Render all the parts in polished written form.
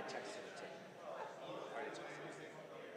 texted it to him. I already texted it. We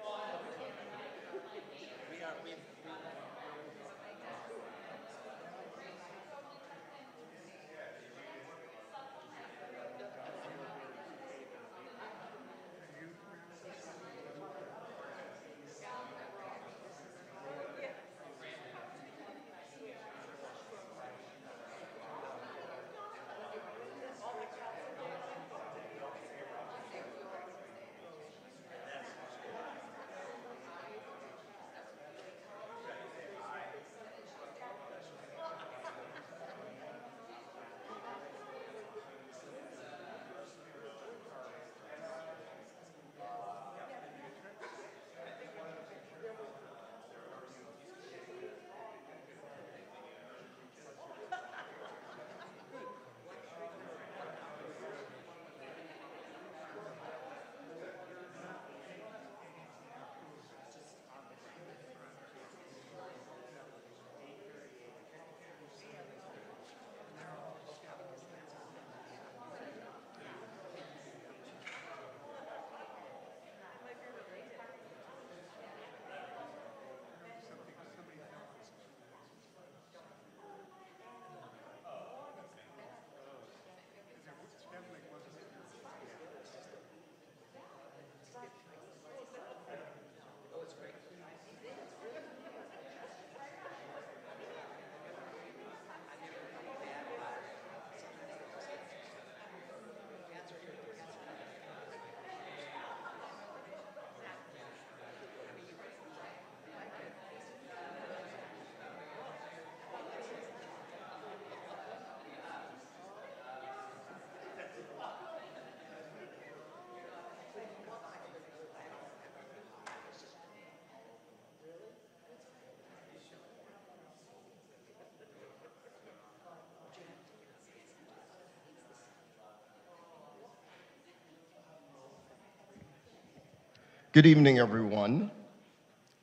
Good evening, everyone.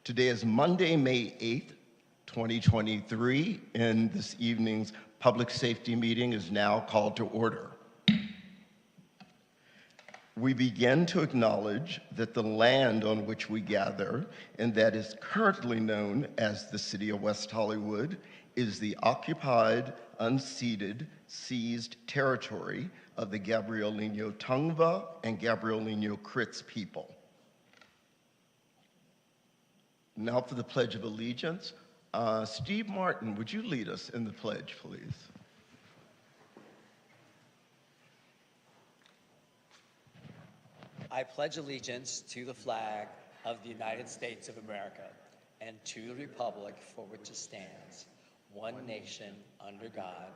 Today is Monday, May 8th, 2023, and this evening's public safety meeting is now called to order. We begin to acknowledge that the land on which we gather, and that is currently known as the City of West Hollywood, is the occupied, unceded, seized territory of the Gabrielino Tongva and Gabrielino Kritz people. Now for the Pledge of Allegiance. Steve Martin, would you lead us in the pledge, please? I pledge allegiance to the flag of the United States of America and to the republic for which it stands, one nation under God,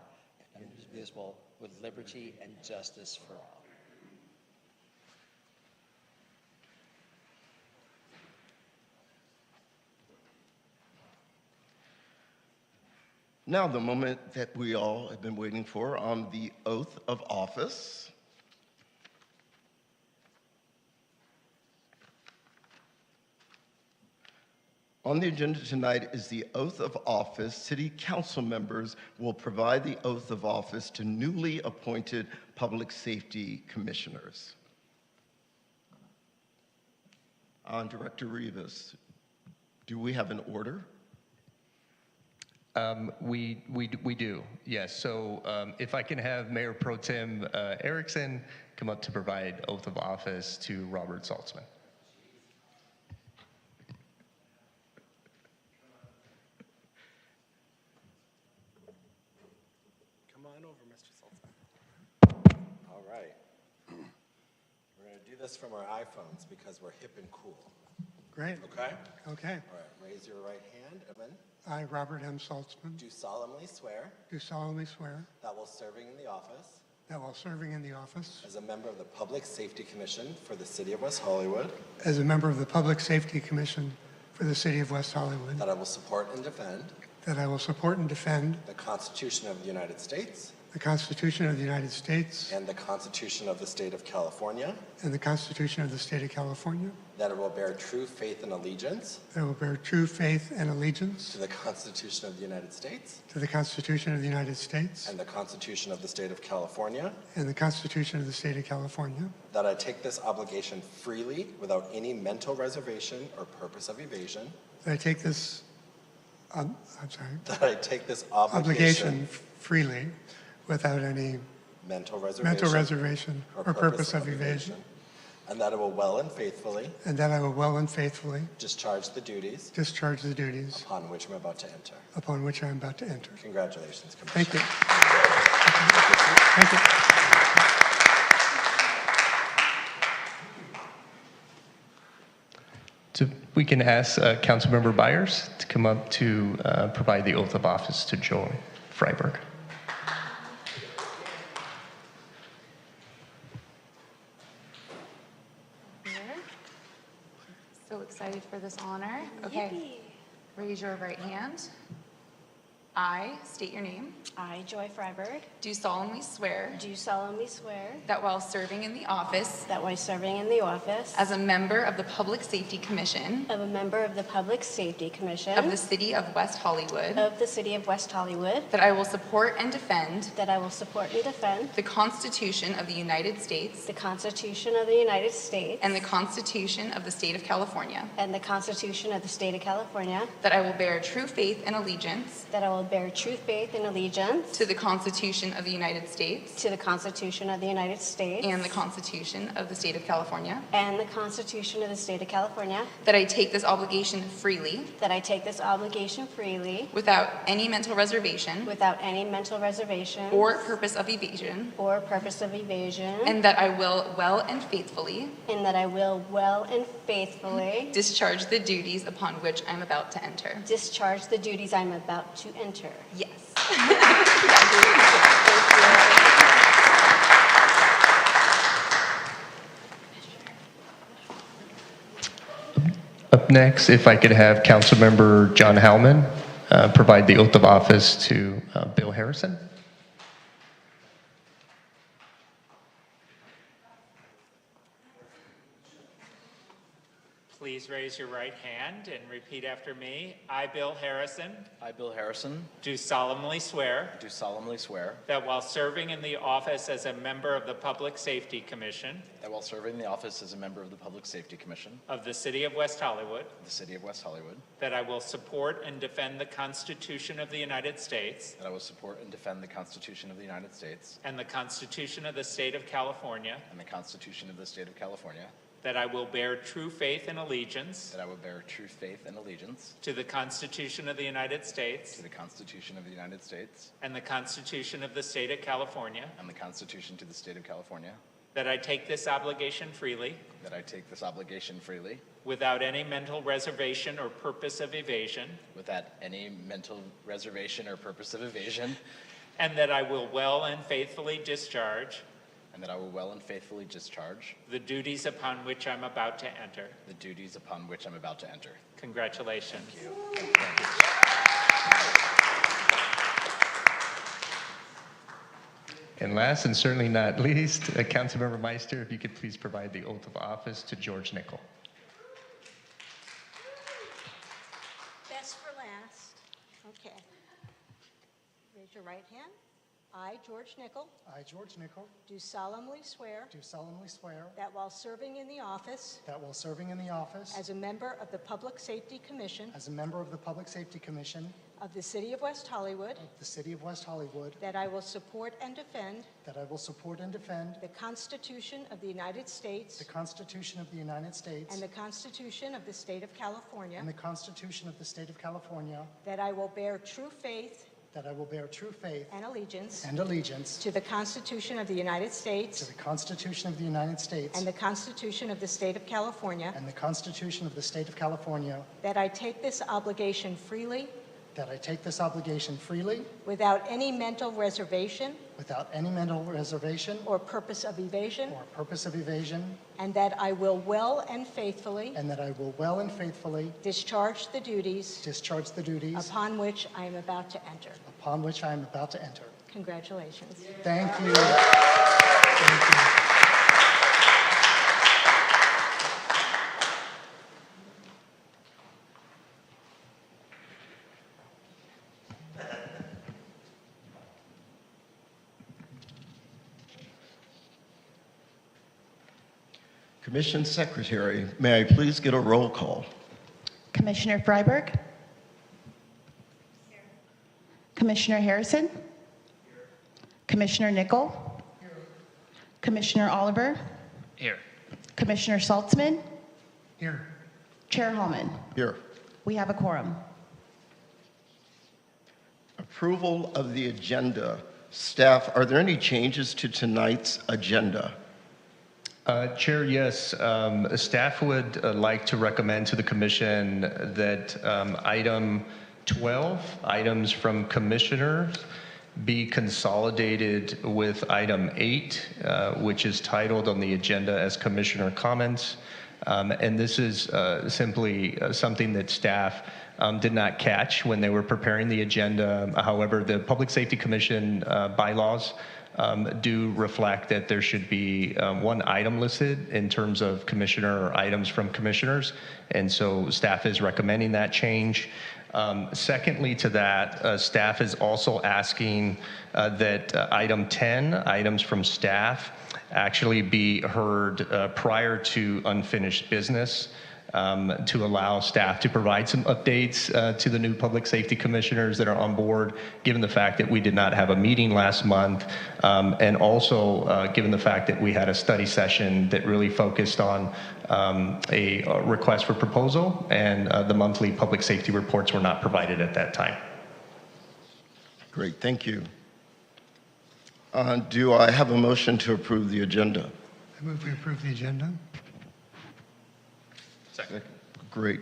indivisible, with liberty and justice for all. Now, the moment that we all have been waiting for on the oath of office. On the agenda tonight is the oath of office. City council members will provide the oath of office to newly appointed public safety commissioners. Director Rivas, do we have an order? We do, yes. So if I can have Mayor Pro Tem Erickson come up to provide oath of office to Robert Saltzman. Come on over, Mr. Saltzman. All right. We're going to do this from our iPhones because we're hip and cool. Great. Okay? Okay. All right. Raise your right hand. Evan. I, Robert M. Saltzman, Do solemnly swear do solemnly swear that while serving in the office that while serving in the office as a member of the Public Safety Commission for the City of West Hollywood, as a member of the Public Safety Commission for the City of West Hollywood, that I will support and defend that I will support and defend the Constitution of the United States the Constitution of the United States and the Constitution of the State of California, and the Constitution of the State of California, that I will bear true faith and allegiance that I will bear true faith and allegiance to the Constitution of the United States to the Constitution of the United States and the Constitution of the State of California, and the Constitution of the State of California, that I take this obligation freely without any mental reservation or purpose of evasion, that I take this, that I take this obligation freely without any mental mental reservation or purpose of evasion, and that I will well and faithfully and that I will well and faithfully discharge the duties discharge the duties upon which I'm about to enter. upon which I am about to enter. Congratulations, Thank Commissioner. you. Thank you. So we can ask Councilmember Byers to come up to provide the oath of office to Joy Freiberg. So excited for this honor. Okay. Raise your right hand. I state your name. I, Joy Freiberg, Do solemnly swear do solemnly swear that while serving in the office that while serving in the office as a member of the Public Safety Commission of a member of the Public Safety Commission of the City of West Hollywood, of the City of West Hollywood, that I will support and defend that I will support and defend the Constitution of the United States the Constitution of the United States and the Constitution of the State of California, and the Constitution of the State of California, that I will bear true faith and allegiance that I will bear true faith and allegiance to the Constitution of the United States to the Constitution of the United States and the Constitution of the State of California, and the Constitution of the State of California, that I take this obligation freely that I take this obligation freely without any mental reservation without any mental reservation or purpose of evasion, or purpose of evasion, and that I will well and faithfully and that I will well and faithfully discharge the duties upon which I'm about to enter. discharge the duties I'm about to enter. Yes. Up next, if I could have Councilmember John Howman provide the oath of office to Bill Harrison. Please raise your right hand and repeat after me. I, Bill Harrison, I, Bill Harrison, do solemnly swear do solemnly swear that while serving in the office as a member of the Public Safety Commission that while serving the office as a member of the Public Safety Commission of the City of West Hollywood, of the City of West Hollywood, that I will support and defend the Constitution of the United States that I will support and defend the Constitution of the United States and the Constitution of the State of California, and the Constitution of the State of California, that I will bear true faith and allegiance that I will bear true faith and allegiance to the Constitution of the United States to the Constitution of the United States and the Constitution of the State of California, and the Constitution to the State of California, that I take this obligation freely that I take this obligation freely without any mental reservation or purpose of evasion, without any mental reservation or purpose of evasion, and that I will well and faithfully discharge and that I will well and faithfully discharge the duties upon which I'm about to enter. the duties upon which I'm about to enter. Congratulations. Thank you. And last and certainly not least, Councilmember Meister, if you could please provide the oath of office to George Nickel. Best for last. Okay. Raise your right hand. I, George Nickel, I, George Nickel, do solemnly swear do solemnly swear that while serving in the office that while serving in the office as a member of the Public Safety Commission as a member of the Public Safety Commission of the City of West Hollywood, of the City of West Hollywood, that I will support and defend that I will support and defend the Constitution of the United States the Constitution of the United States and the Constitution of the State of California, and the Constitution of the State of California, that I will bear true faith that I will bear true faith and allegiance and allegiance to the Constitution of the United to States the Constitution of the United States and the Constitution of the State of California, and the Constitution of the State of California, that I take this obligation freely that I take this obligation freely without any mental reservation without any mental reservation or purpose of evasion, or purpose of evasion, and that I will well and faithfully and that I will well and faithfully discharge the duties discharge the duties upon which I am about to enter. upon which I am about to enter. Congratulations. Thank you. Thank you. Commission Secretary, may I please get a roll call? Commissioner Freiberg? Commissioner Harrison? Commissioner Nickel? Commissioner Oliver? Here. Commissioner Saltzman? Here. Chair Hallman? Here. We have a quorum. Approval of the agenda. Staff, are there any changes to tonight's agenda? Chair, yes. Staff would like to recommend to the commission that item 12, items from commissioners, be consolidated with item 8, which is titled on the agenda as commissioner comments. And this is simply something that staff did not catch when they were preparing the agenda. However, the Public Safety Commission bylaws do reflect that there should be one item listed in terms of commissioner or items from commissioners. And so staff is recommending that change. Secondly to that, staff is also asking that item 10, items from staff, actually be heard prior to unfinished business, to allow staff to provide some updates to the new public safety commissioners that are on board, given the fact that we did not have a meeting last month, and also given the fact that we had a study session that really focused on a request for proposal, and the monthly public safety reports were not provided at that time. Great, thank you. Do I have a motion to approve the agenda? I move we approve the agenda. Second. Great.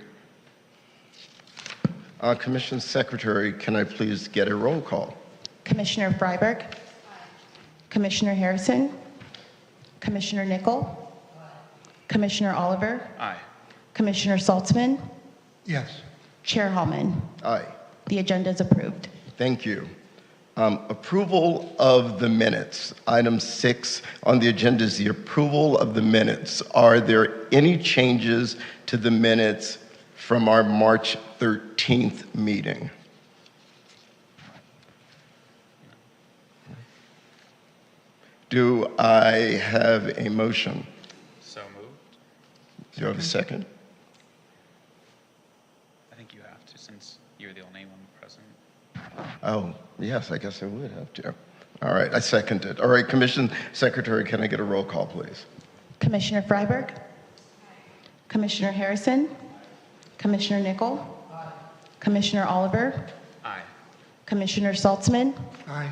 Commission Secretary, can I please get a roll call? Commissioner Freiberg? Commissioner Harrison? Commissioner Nickel? Commissioner Oliver? Aye. Commissioner Saltzman? Yes. Chair Hallman? Aye. The agenda is approved. Thank you. Approval of the minutes. Item 6 on the agenda is the approval of the minutes. Are there any changes to the minutes from our March 13th meeting? Do I have a motion? So moved. Do you have a second? I think you have to, since you're the only one present. Oh, yes, I guess I would have to. All right, I second it. All right, Commission Secretary, can I get a roll call, please? Commissioner Freiberg? Commissioner Harrison? Commissioner Nickel? Commissioner Oliver? Aye. Commissioner Saltzman? Aye.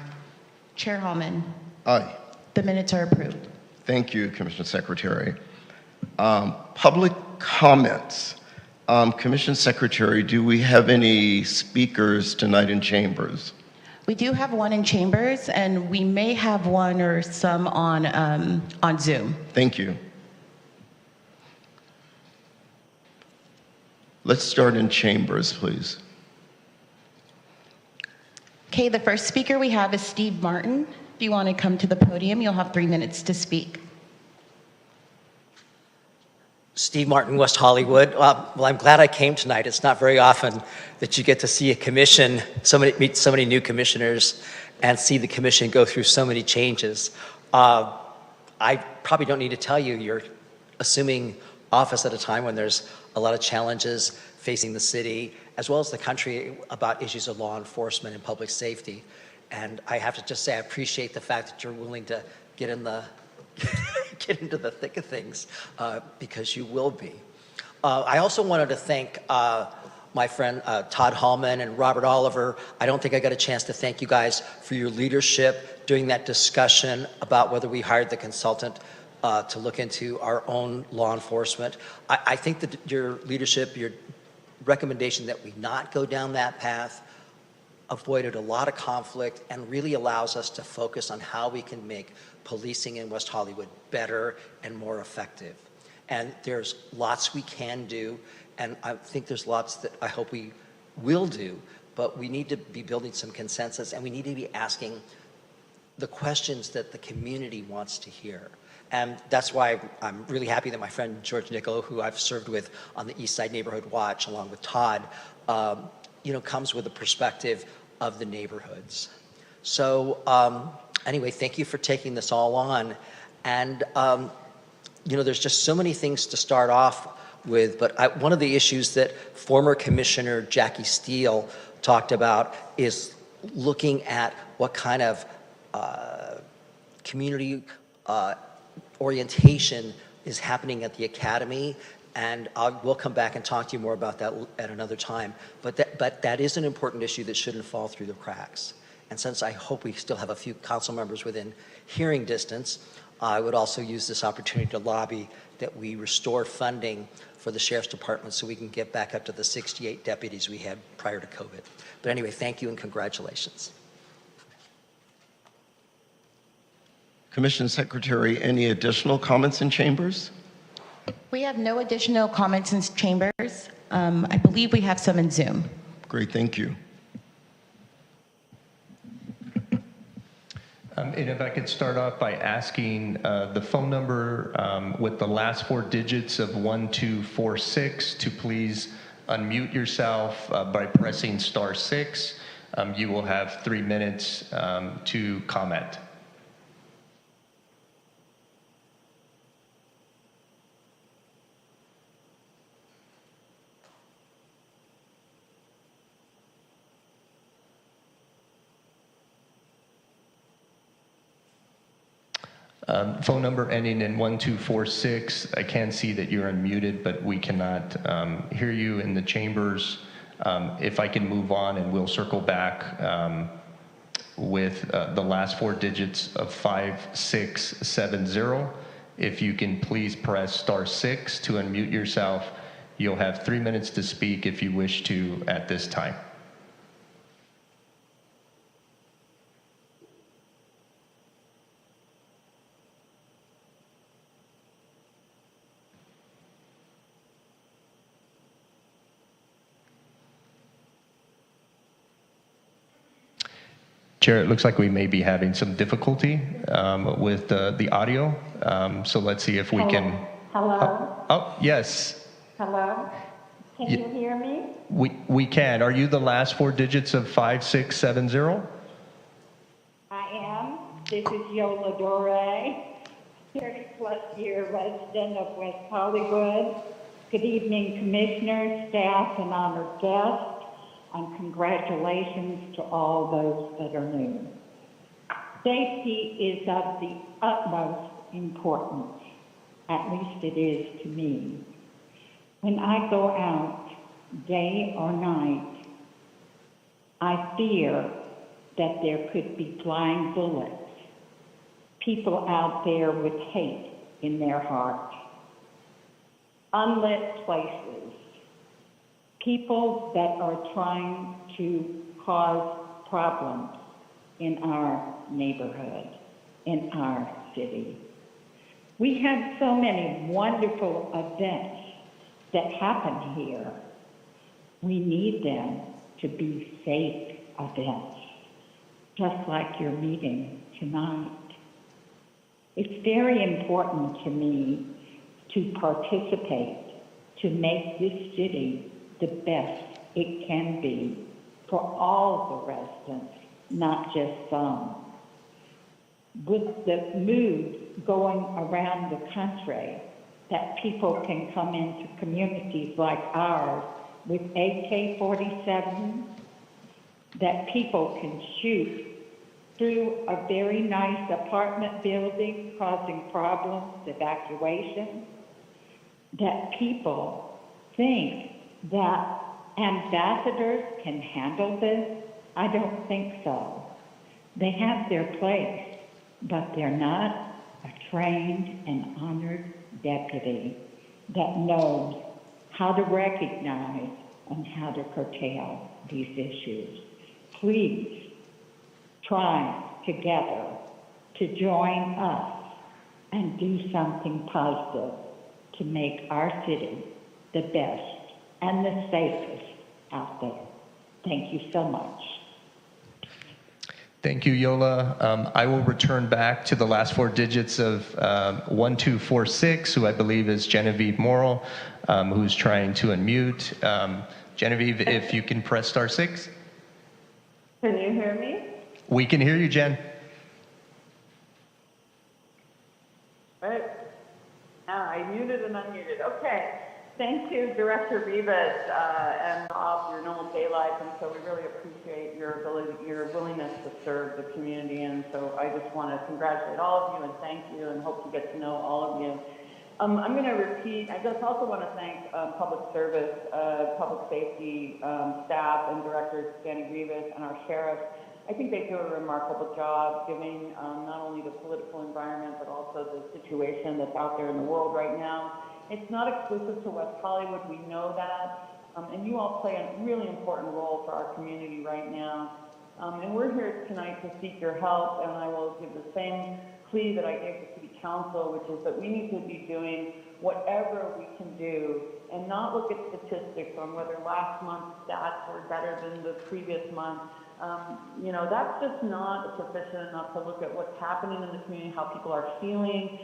Chair Hallman? Aye. The minutes are approved. Thank you, Commissioner Secretary. Public comments. Commission Secretary, do we have any speakers tonight in chambers? We do have one in chambers, and we may have one or some on Zoom. Thank you. Let's start in chambers, please. Okay, the first speaker we have is Steve Martin. If you want to come to the podium, you'll have 3 minutes to speak. Steve Martin, West Hollywood. Well, I'm glad I came tonight. It's not very often that you get to see a commission, meet so many new commissioners, and see the commission go through so many changes. I probably don't need to tell you, you're assuming office at a time when there's a lot of challenges facing the city, as well as the country, about issues of law enforcement and public safety. And I have to just say, I appreciate the fact that you're willing to get in the get into the thick of things, because you will be. I also wanted to thank my friend Todd Hallman and Robert Oliver. I don't think I got a chance to thank you guys for your leadership during that discussion about whether we hired the consultant to look into our own law enforcement. I think that your leadership, your recommendation that we not go down that path, avoided a lot of conflict and really allows us to focus on how we can make policing in West Hollywood better and more effective. And there's lots we can do, and I think there's lots that I hope we will do, but we need to be building some consensus, and we need to be asking the questions that the community wants to hear. And that's why I'm really happy that my friend George Niccolo, who I've served with on the East Side Neighborhood Watch, along with Todd, comes with a perspective of the neighborhoods. So anyway, thank you for taking this all on. And there's just so many things to start off with, but one of the issues that former Commissioner Jackie Steele talked about is looking at what kind of community orientation is happening at the Academy, and we'll come back and talk to you more about that at another time. But that is an important issue that shouldn't fall through the cracks. And since I hope we still have a few council members within hearing distance, I would also use this opportunity to lobby that we restore funding for the Sheriff's Department so we can get back up to the 68 deputies we had prior to COVID. But anyway, thank you and congratulations. Commission Secretary, any additional comments in chambers? We have no additional comments in chambers. I believe we have some in Zoom. Great, thank you. And if I could start off by asking the phone number with the last 4 digits of 1246 to please unmute yourself by pressing *6. You will have 3 minutes to comment. Phone number ending in 1246. I can see that you're unmuted, but we cannot hear you in the chambers. If I can move on, and we'll circle back with the last 4 digits of 5670. If you can please press *6 to unmute yourself. You'll have 3 minutes to speak if you wish to at this time. Chair, it looks like we may be having some difficulty with the audio. So let's see if we can. Hello? Oh, yes. Hello? Can you hear me? We can. Are you the last 4 digits of 5670? I am. This is Yola Dore, 30-plus year resident of West Hollywood. Good evening, commissioners, staff, and honored guests. And congratulations to all those that are new. Safety is of the utmost importance, at least it is to me. When I go out, day or night, I fear that there could be flying bullets, people out there with hate in their heart, unlit places, people that are trying to cause problems in our neighborhood, in our city. We have so many wonderful events that happen here. We need them to be safe events, just like your meeting tonight. It's very important to me to participate, to make this city the best it can be for all the residents, not just some. With the mood going around the country that people can come into communities like ours with AK-47, that people can shoot through a very nice apartment building causing problems, evacuation, that people think that ambassadors can handle this? I don't think so. They have their place, but they're not a trained and honored deputy that knows how to recognize and how to curtail these issues. Please try together to join us and do something positive to make our city the best and the safest out there. Thank you so much. Thank you, Yola. I will return back to the last four digits of 1246, who I believe is Genevieve Morrill, who's trying to unmute. Genevieve, if you can press *6. Can you hear me? We can hear you, Jen. Right. I muted and unmuted. Okay. Thank you, Director Rivas, and Bob, your normal day life, and so we really appreciate your willingness to serve the community, and so I just want to congratulate all of you and thank you and hope to get to know all of you. I'm going to repeat, I just also want to thank public service, public safety staff and directors, Danny Rivas and our sheriffs. I think they do a remarkable job giving not only the political environment, but also the situation that's out there in the world right now. It's not exclusive to West Hollywood, we know that, and you all play a really important role for our community right now. And we're here tonight to seek your help, and I will give the same plea that I gave the City Council, which is that we need to be doing whatever we can do and not look at statistics on whether last month's stats were better than the previous month. You know, that's just not sufficient enough to look at what's happening in the community, how people are feeling,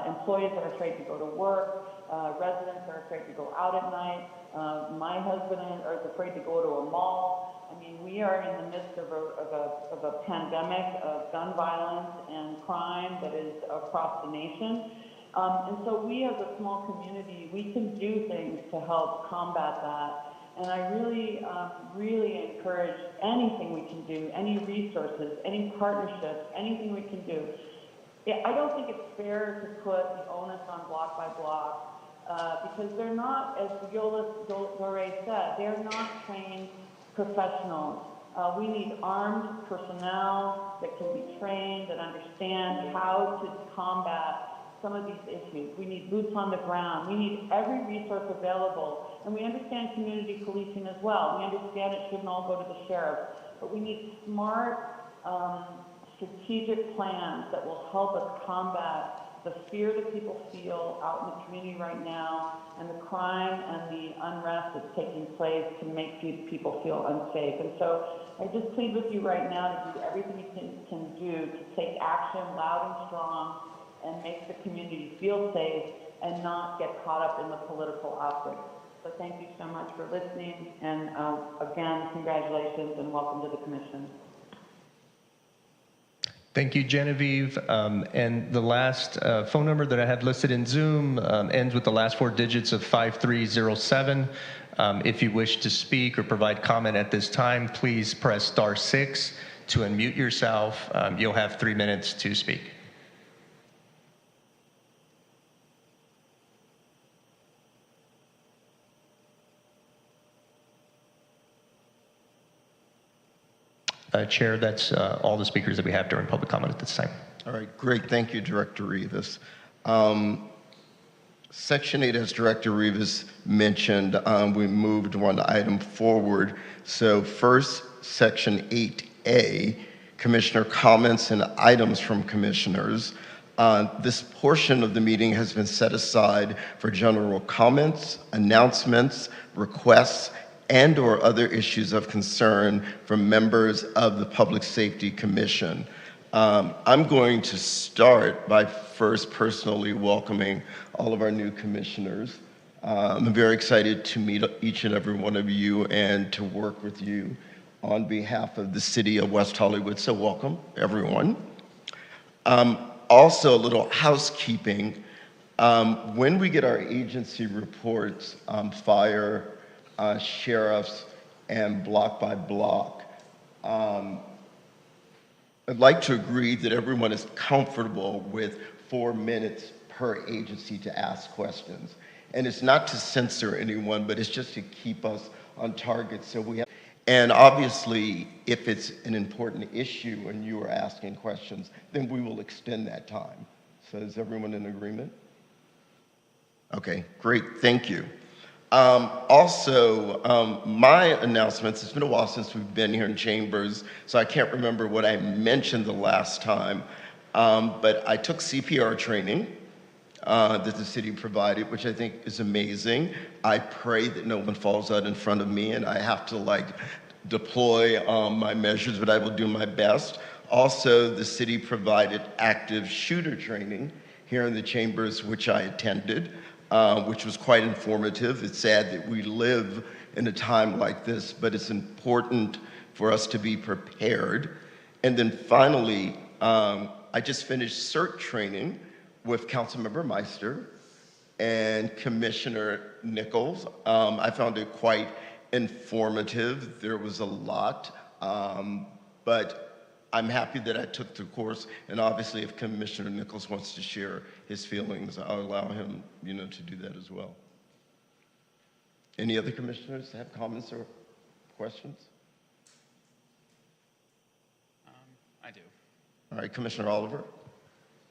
employees are afraid to go to work, residents are afraid to go out at night. My husband is afraid to go to a mall. I mean, we are in the midst of a pandemic of gun violence and crime that is across the nation. And so we as a small community, we can do things to help combat that. And I really encourage anything we can do, any resources, any partnerships, anything we can do. I don't think it's fair to put the onus on block by block because they're not, as Yola Dore said, they're not trained professionals. We need armed personnel that can be trained and understand how to combat some of these issues. We need boots on the ground. We need every resource available. And we understand community policing as well. We understand it shouldn't all go to the sheriff. But we need smart, strategic plans that will help us combat the fear that people feel out in the community right now and the crime and the unrest that's taking place to make people feel unsafe. And so I just plead with you right now to do everything you can do to take action loud and strong and make the community feel safe and not get caught up in the political optics. So thank you so much for listening, and again, congratulations and welcome to the commission. Thank you, Genevieve. And the last phone number that I have listed in Zoom ends with the last four digits of 5307. If you wish to speak or provide comment at this time, please press *6 to unmute yourself. You'll have 3 minutes to speak. Chair, that's all the speakers that we have during public comment at this time. All right, great. Thank you, Director Rivas. Section 8, as Director Rivas mentioned, we moved one item forward. So first, Section 8A, Commissioner comments and items from commissioners. This portion of the meeting has been set aside for general comments, announcements, requests, and/or other issues of concern from members of the Public Safety Commission. I'm going to start by first personally welcoming all of our new commissioners. I'm very excited to meet each and every one of you and to work with you on behalf of the City of West Hollywood. So welcome, everyone. Also, a little housekeeping. When we get our agency reports, fire, sheriffs, and block by block, I'd like to agree that everyone is comfortable with 4 minutes per agency to ask questions. And it's not to censor anyone, but it's just to keep us on target. So we have, and obviously, if it's an important issue and you are asking questions, then we will extend that time. So is everyone in agreement? Okay, great, thank you. My announcements, it's been a while since we've been here in Chambers, so I can't remember what I mentioned the last time, but I took CPR training that the city provided, which I think is amazing. I pray that no one falls out in front of me and I have to deploy my measures, but I will do my best. Also, the city provided active shooter training here in the chambers, which I attended, which was quite informative. It's sad that we live in a time like this, but it's important for us to be prepared. And then finally, I just finished CERT training with Councilmember Meister and Commissioner Nichols. I found it quite informative. There was a lot, but I'm happy that I took the course, and obviously if Commissioner Nichols wants to share his feelings, I'll allow him, to do that as well. Any other commissioners have comments or questions? I do. All right, Commissioner Oliver.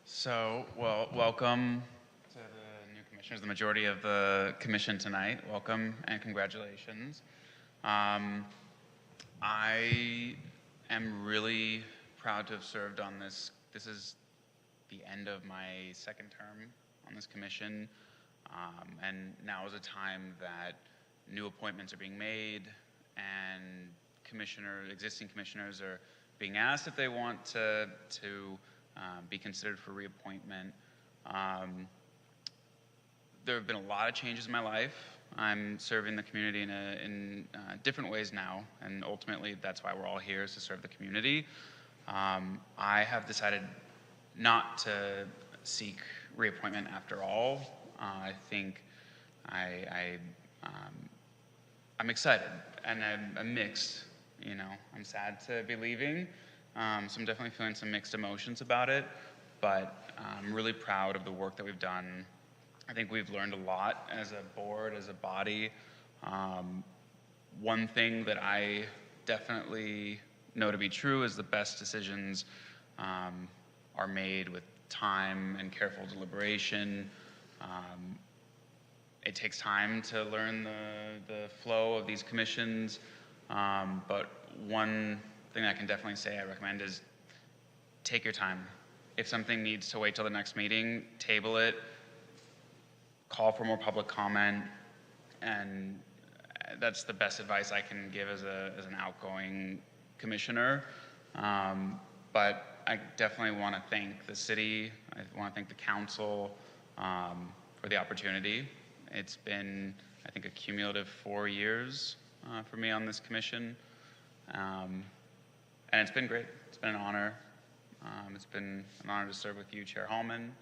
So, well, welcome to the new commissioners, the majority of the commission tonight. Welcome and congratulations. I am really proud to have served on this. This is the end of my second term on this commission, and now is a time that new appointments are being made, and existing commissioners are being asked if they want to be considered for reappointment. There have been a lot of changes in my life. I'm serving the community in different ways now, and ultimately that's why we're all here, is to serve the community. I have decided not to seek reappointment after all. I think I'm excited, and I'm mixed. I'm sad to be leaving, so I'm definitely feeling some mixed emotions about it, but I'm really proud of the work that we've done. I think we've learned a lot as a board, as a body. One thing that I definitely know to be true is the best decisions are made with time and careful deliberation. It takes time to learn the flow of these commissions, but one thing I can definitely say I recommend is take your time. If something needs to wait till the next meeting, table it, call for more public comment, and that's the best advice I can give as an outgoing commissioner. But I definitely want to thank the city, I want to thank the council for the opportunity. It's been, I think, a cumulative 4 years for me on this commission, and it's been great. It's been an honor. It's been an honor to serve with you, Chair Hallman.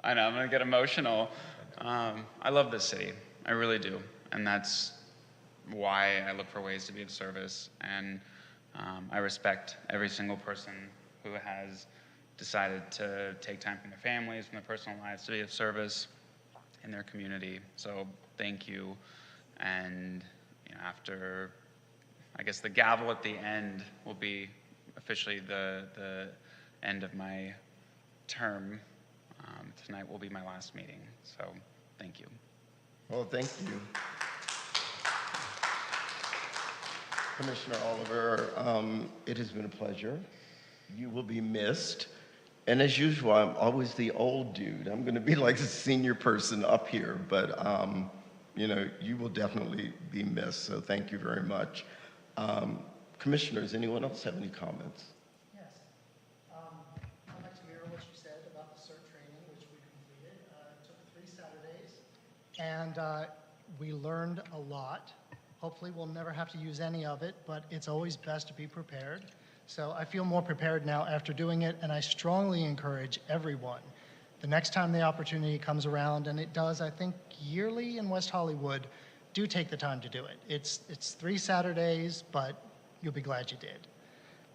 I know, I'm gonna get emotional. I love this city, I really do, and that's why I look for ways to be of service, and I respect every single person who has decided to take time from their families, from their personal lives, to be of service in their community. So thank you, and after, I guess the gavel at the end will be officially the end of my term. Tonight will be my last meeting, so thank you. Well, thank you. Commissioner Oliver, it has been a pleasure. You will be missed. And as usual, I'm always the old dude. I'm going to be like the senior person up here, but you will definitely be missed, so thank you very much. Commissioners, anyone else have any comments? Yes. I'd like to mirror what you said about the CERT training, which we completed. It took 3 Saturdays, and we learned a lot. Hopefully we'll never have to use any of it, but it's always best to be prepared. So I feel more prepared now after doing it, and I strongly encourage everyone, the next time the opportunity comes around, and it does, I think, yearly in West Hollywood, do take the time to do it. It's 3 Saturdays, but you'll be glad you did.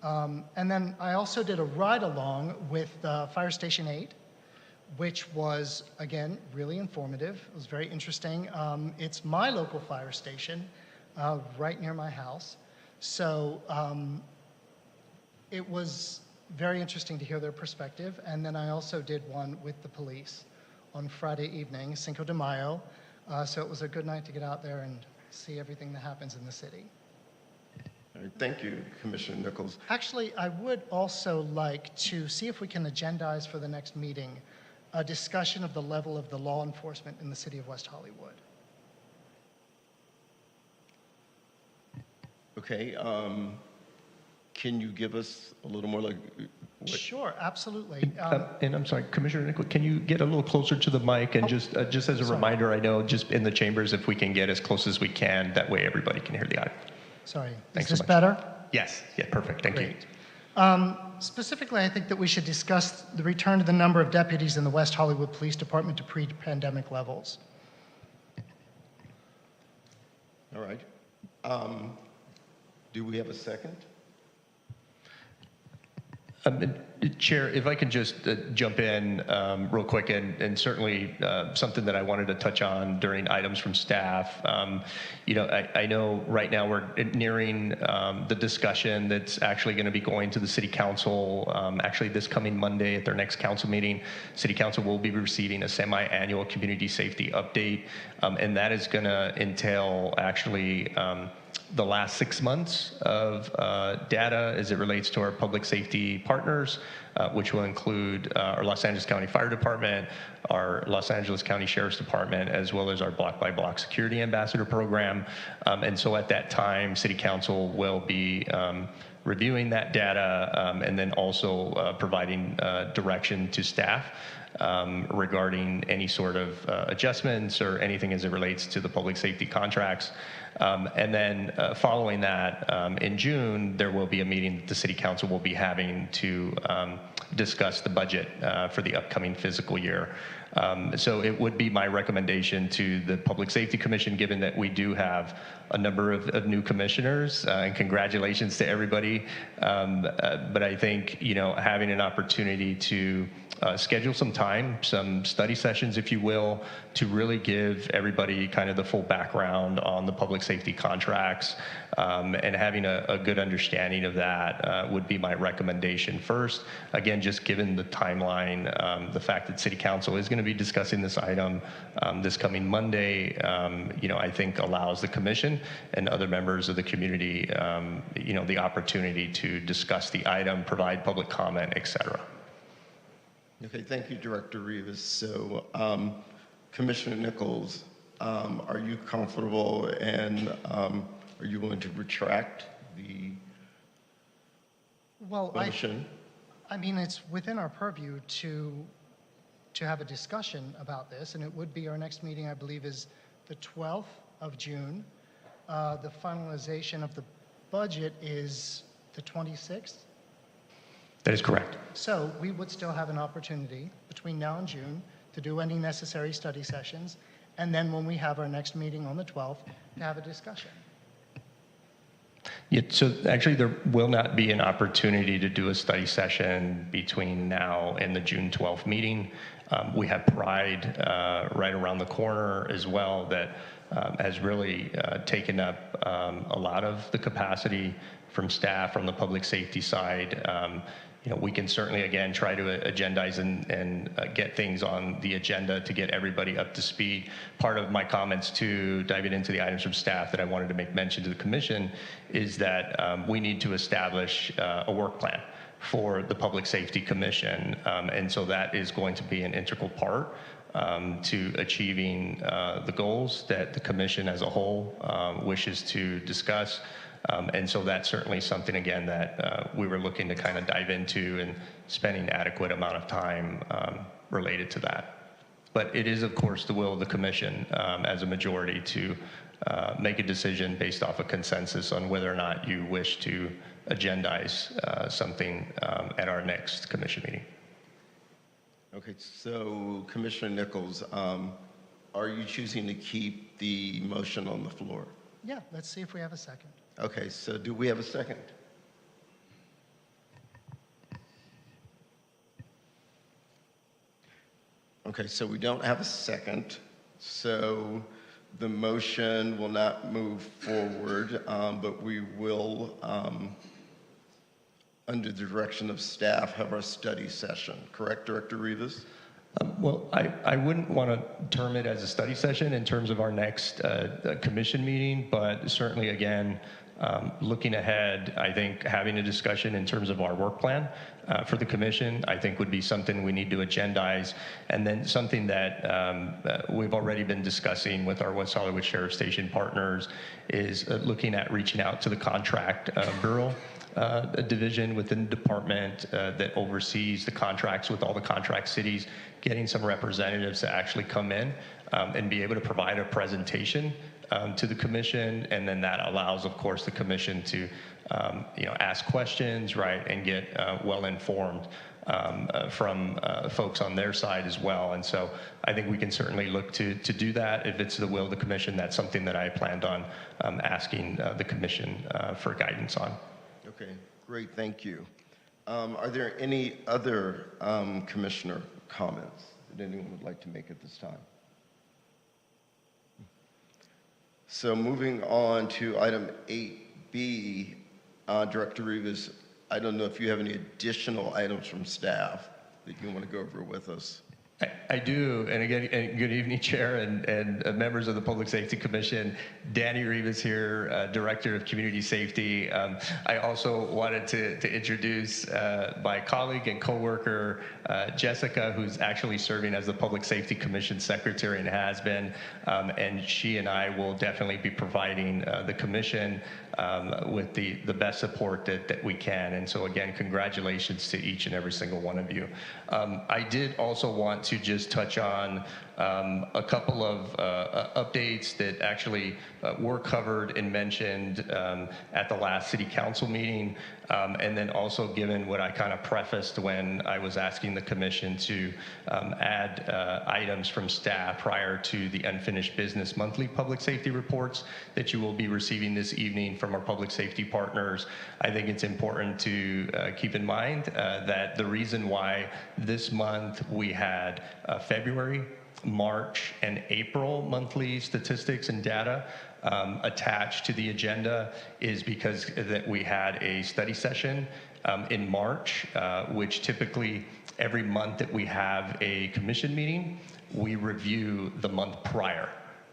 And then I also did a ride-along with Fire Station 8, which was, again, really informative. It was very interesting. It's my local fire station, right near my house. So it was very interesting to hear their perspective. And then I also did one with the police on Friday evening, Cinco de Mayo. So it was a good night to get out there and see everything that happens in the city. All right, thank you, Commissioner Nichols. Actually, I would also like to see if we can agendize for the next meeting a discussion of the level of the law enforcement in the city of West Hollywood. Okay, can you give us a little more like what? Sure, absolutely. And I'm sorry, Commissioner Nichols, can you get a little closer to the mic? And just as a reminder, I know just in the chambers, if we can get as close as we can, that way everybody can hear the audio. Sorry, Thanks is so this much. better? Yes, yeah, perfect, thank you. Great. Specifically, I think that we should discuss the return of the number of deputies in the West Hollywood Police Department to pre-pandemic levels. All right. Do we have a second? Chair, if I can just jump in real quick, and certainly something that I wanted to touch on during items from staff. I know right now we're nearing the discussion that's actually going to be going to the City Council. Actually, this coming Monday at their next council meeting, City Council will be receiving a semi-annual community safety update, and that is going to entail actually the last 6 months of data as it relates to our public safety partners, which will include our Los Angeles County Fire Department, our Los Angeles County Sheriff's Department, as well as our Block by Block Security Ambassador Program. And so at that time, City Council will be reviewing that data and then also providing direction to staff regarding any sort of adjustments or anything as it relates to the public safety contracts. And then following that, in June, there will be a meeting that the City Council will be having to discuss the budget for the upcoming fiscal year. So it would be my recommendation to the Public Safety Commission, given that we do have a number of new commissioners, and congratulations to everybody. But I think, having an opportunity to schedule some time, some study sessions, if you will, to really give everybody kind of the full background on the public safety contracts, and having a good understanding of that would be my recommendation first. Again, just given the timeline, the fact that City Council is going to be discussing this item this coming Monday, I think allows the Commission and other members of the community, the opportunity to discuss the item, provide public comment, et cetera. Okay, thank you, Director Rivas. So, Commissioner Nichols, are you comfortable and are you going to retract the motion? I mean, it's within our purview to have a discussion about this, and it would be our next meeting, I believe, is the 12th of June. The finalization of the budget is the 26th. That is correct. So we would still have an opportunity between now and June to do any necessary study sessions, and then when we have our next meeting on the 12th, to have a discussion. Yeah, so actually there will not be an opportunity to do a study session between now and the June 12th meeting. We have Pride right around the corner as well that has really taken up a lot of the capacity from staff from the public safety side. We can certainly, again, try to agendize and get things on the agenda to get everybody up to speed. Part of my comments, too, diving into the items from staff that I wanted to make mention to the Commission, is that we need to establish a work plan for the Public Safety Commission. And so that is going to be an integral part to achieving the goals that the Commission as a whole wishes to discuss. And so that's certainly something, again, that we were looking to kind of dive into and spending adequate amount of time related to that. But it is, of course, the will of the Commission as a majority to make a decision based off a consensus on whether or not you wish to agendize something at our next Commission meeting. Okay, so Commissioner Nichols, are you choosing to keep the motion on the floor? Yeah, let's see if we have a second. Okay, so do we have a second? Okay, so we don't have a second, so the motion will not move forward, but we will, under the direction of staff, have our study session. Correct, Director Rivas? Well, I wouldn't want to term it as a study session in terms of our next commission meeting, but certainly, again, looking ahead, I think having a discussion in terms of our work plan for the commission, I think would be something we need to agendize. And then something that we've already been discussing with our West Hollywood Sheriff Station partners is looking at reaching out to the contract bureau a division within the department that oversees the contracts with all the contract cities, getting some representatives to actually come in and be able to provide a presentation to the commission, and then that allows, of course, the commission to ask questions, right, and get well informed from folks on their side as well. And so I think we can certainly look to do that. If it's the will of the commission, that's something that I planned on asking the commission for guidance on. Okay, great, thank you. Are there any other commissioner comments that anyone would like to make at this time? So moving on to item 8B, Director Rivas, I don't know if you have any additional items from staff that you want to go over with us. I do, and again, good evening, Chair and members of the Public Safety Commission. Danny Rivas here, Director of Community Safety. I also wanted to introduce my colleague and coworker, Jessica, who's actually serving as the Public Safety Commission Secretary and has been, and she and I will definitely be providing the Commission with the best support that we can. And so again, congratulations to each and every single one of you. I did also want to just touch on a couple of updates that actually were covered and mentioned at the last City Council meeting, and then also given what I kind of prefaced when I was asking the Commission to add items from staff prior to the unfinished business monthly public safety reports that you will be receiving this evening from our public safety partners. I think it's important to keep in mind that the reason why this month we had February, March, and April monthly statistics and data attached to the agenda is because that we had a study session in March, which typically every month that we have a commission meeting, we review the month prior,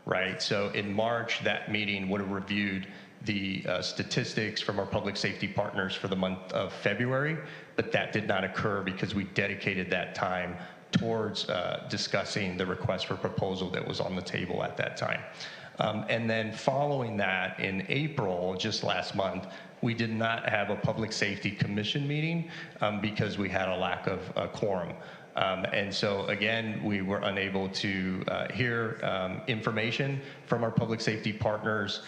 right? So in March, that meeting would have reviewed the statistics from our public safety partners for the month of February, but that did not occur because we dedicated that time towards discussing the request for proposal that was on the table at that time. And then following that, in April, just last month, we did not have a Public Safety Commission meeting because we had a lack of quorum. And so again, we were unable to hear information from our public safety partners.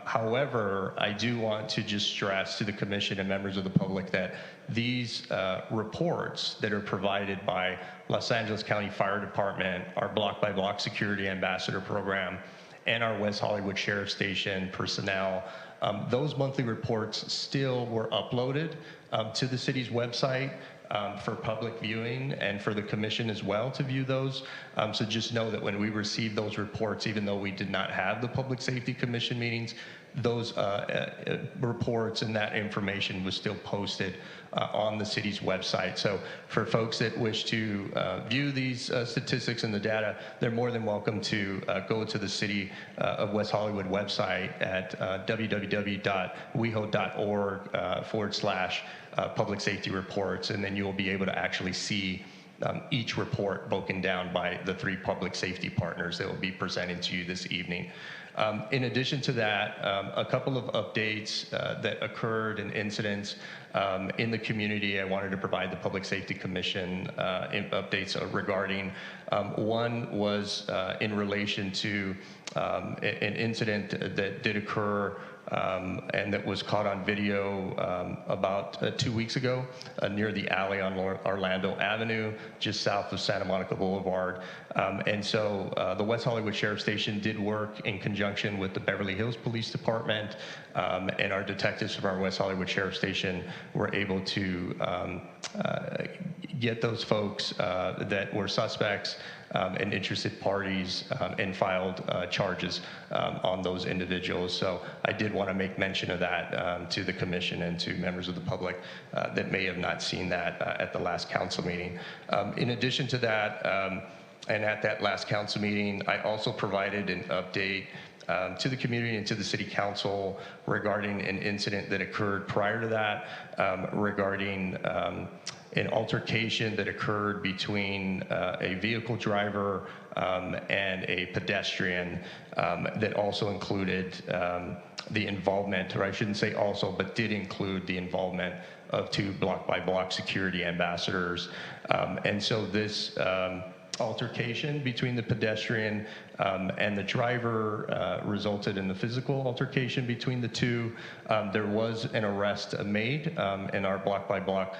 However, I do want to just stress to the Commission and members of the public that these reports that are provided by Los Angeles County Fire Department, our block-by-block security ambassador program, and our West Hollywood Sheriff Station personnel, those monthly reports still were uploaded to the city's website for public viewing and for the Commission as well to view those. So just know that when we receive those reports, even though we did not have the Public Safety Commission meetings, those reports and that information was still posted on the city's website. So for folks that wish to view these statistics and the data, they're more than welcome to go to the City of West Hollywood website at www.weho.org/public safety reports, and then you'll be able to actually see each report broken down by the 3 public safety partners that will be presented to you this evening. In addition to that, a couple of updates that occurred and incidents in the community I wanted to provide the Public Safety Commission updates regarding. One was in relation to an incident that did occur and that was caught on video about 2 weeks ago near the alley on Orlando Avenue, just south of Santa Monica Boulevard. And so the West Hollywood Sheriff Station did work in conjunction with the Beverly Hills Police Department, and our detectives from our West Hollywood Sheriff Station were able to get those folks that were suspects and interested parties and filed charges on those individuals. So I did want to make mention of that to the Commission and to members of the public that may have not seen that at the last council meeting. In addition to that, and at that last council meeting, I also provided an update to the community and to the City Council regarding an incident that occurred prior to that, regarding an altercation that occurred between a vehicle driver and a pedestrian that also included the involvement, or I shouldn't say also, but did include the involvement of 2 block-by-block security ambassadors. And so this altercation between the pedestrian and the driver resulted in the physical altercation between the two. There was an arrest made, and our block-by-block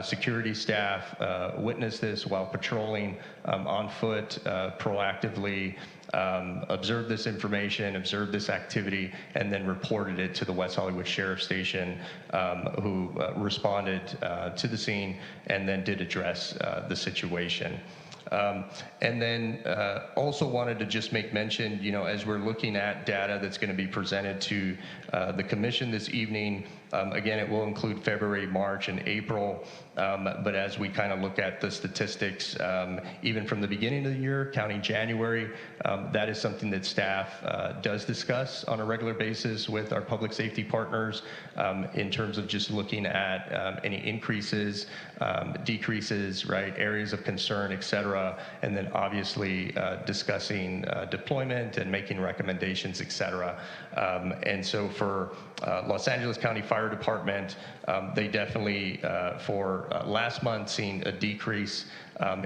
security staff witnessed this while patrolling on foot proactively, observed this information, observed this activity, and then reported it to the West Hollywood Sheriff Station, who responded to the scene and then did address the situation. And then also wanted to just make mention, as we're looking at data that's going to be presented to the commission this evening, again, it will include February, March, and April. But as we kind of look at the statistics, even from the beginning of the year, counting January, that is something that staff does discuss on a regular basis with our public safety partners in terms of just looking at any increases, decreases, right, areas of concern, et cetera, and then obviously discussing deployment and making recommendations, et cetera. And so for Los Angeles County Fire Department, they definitely, for last month, seen a decrease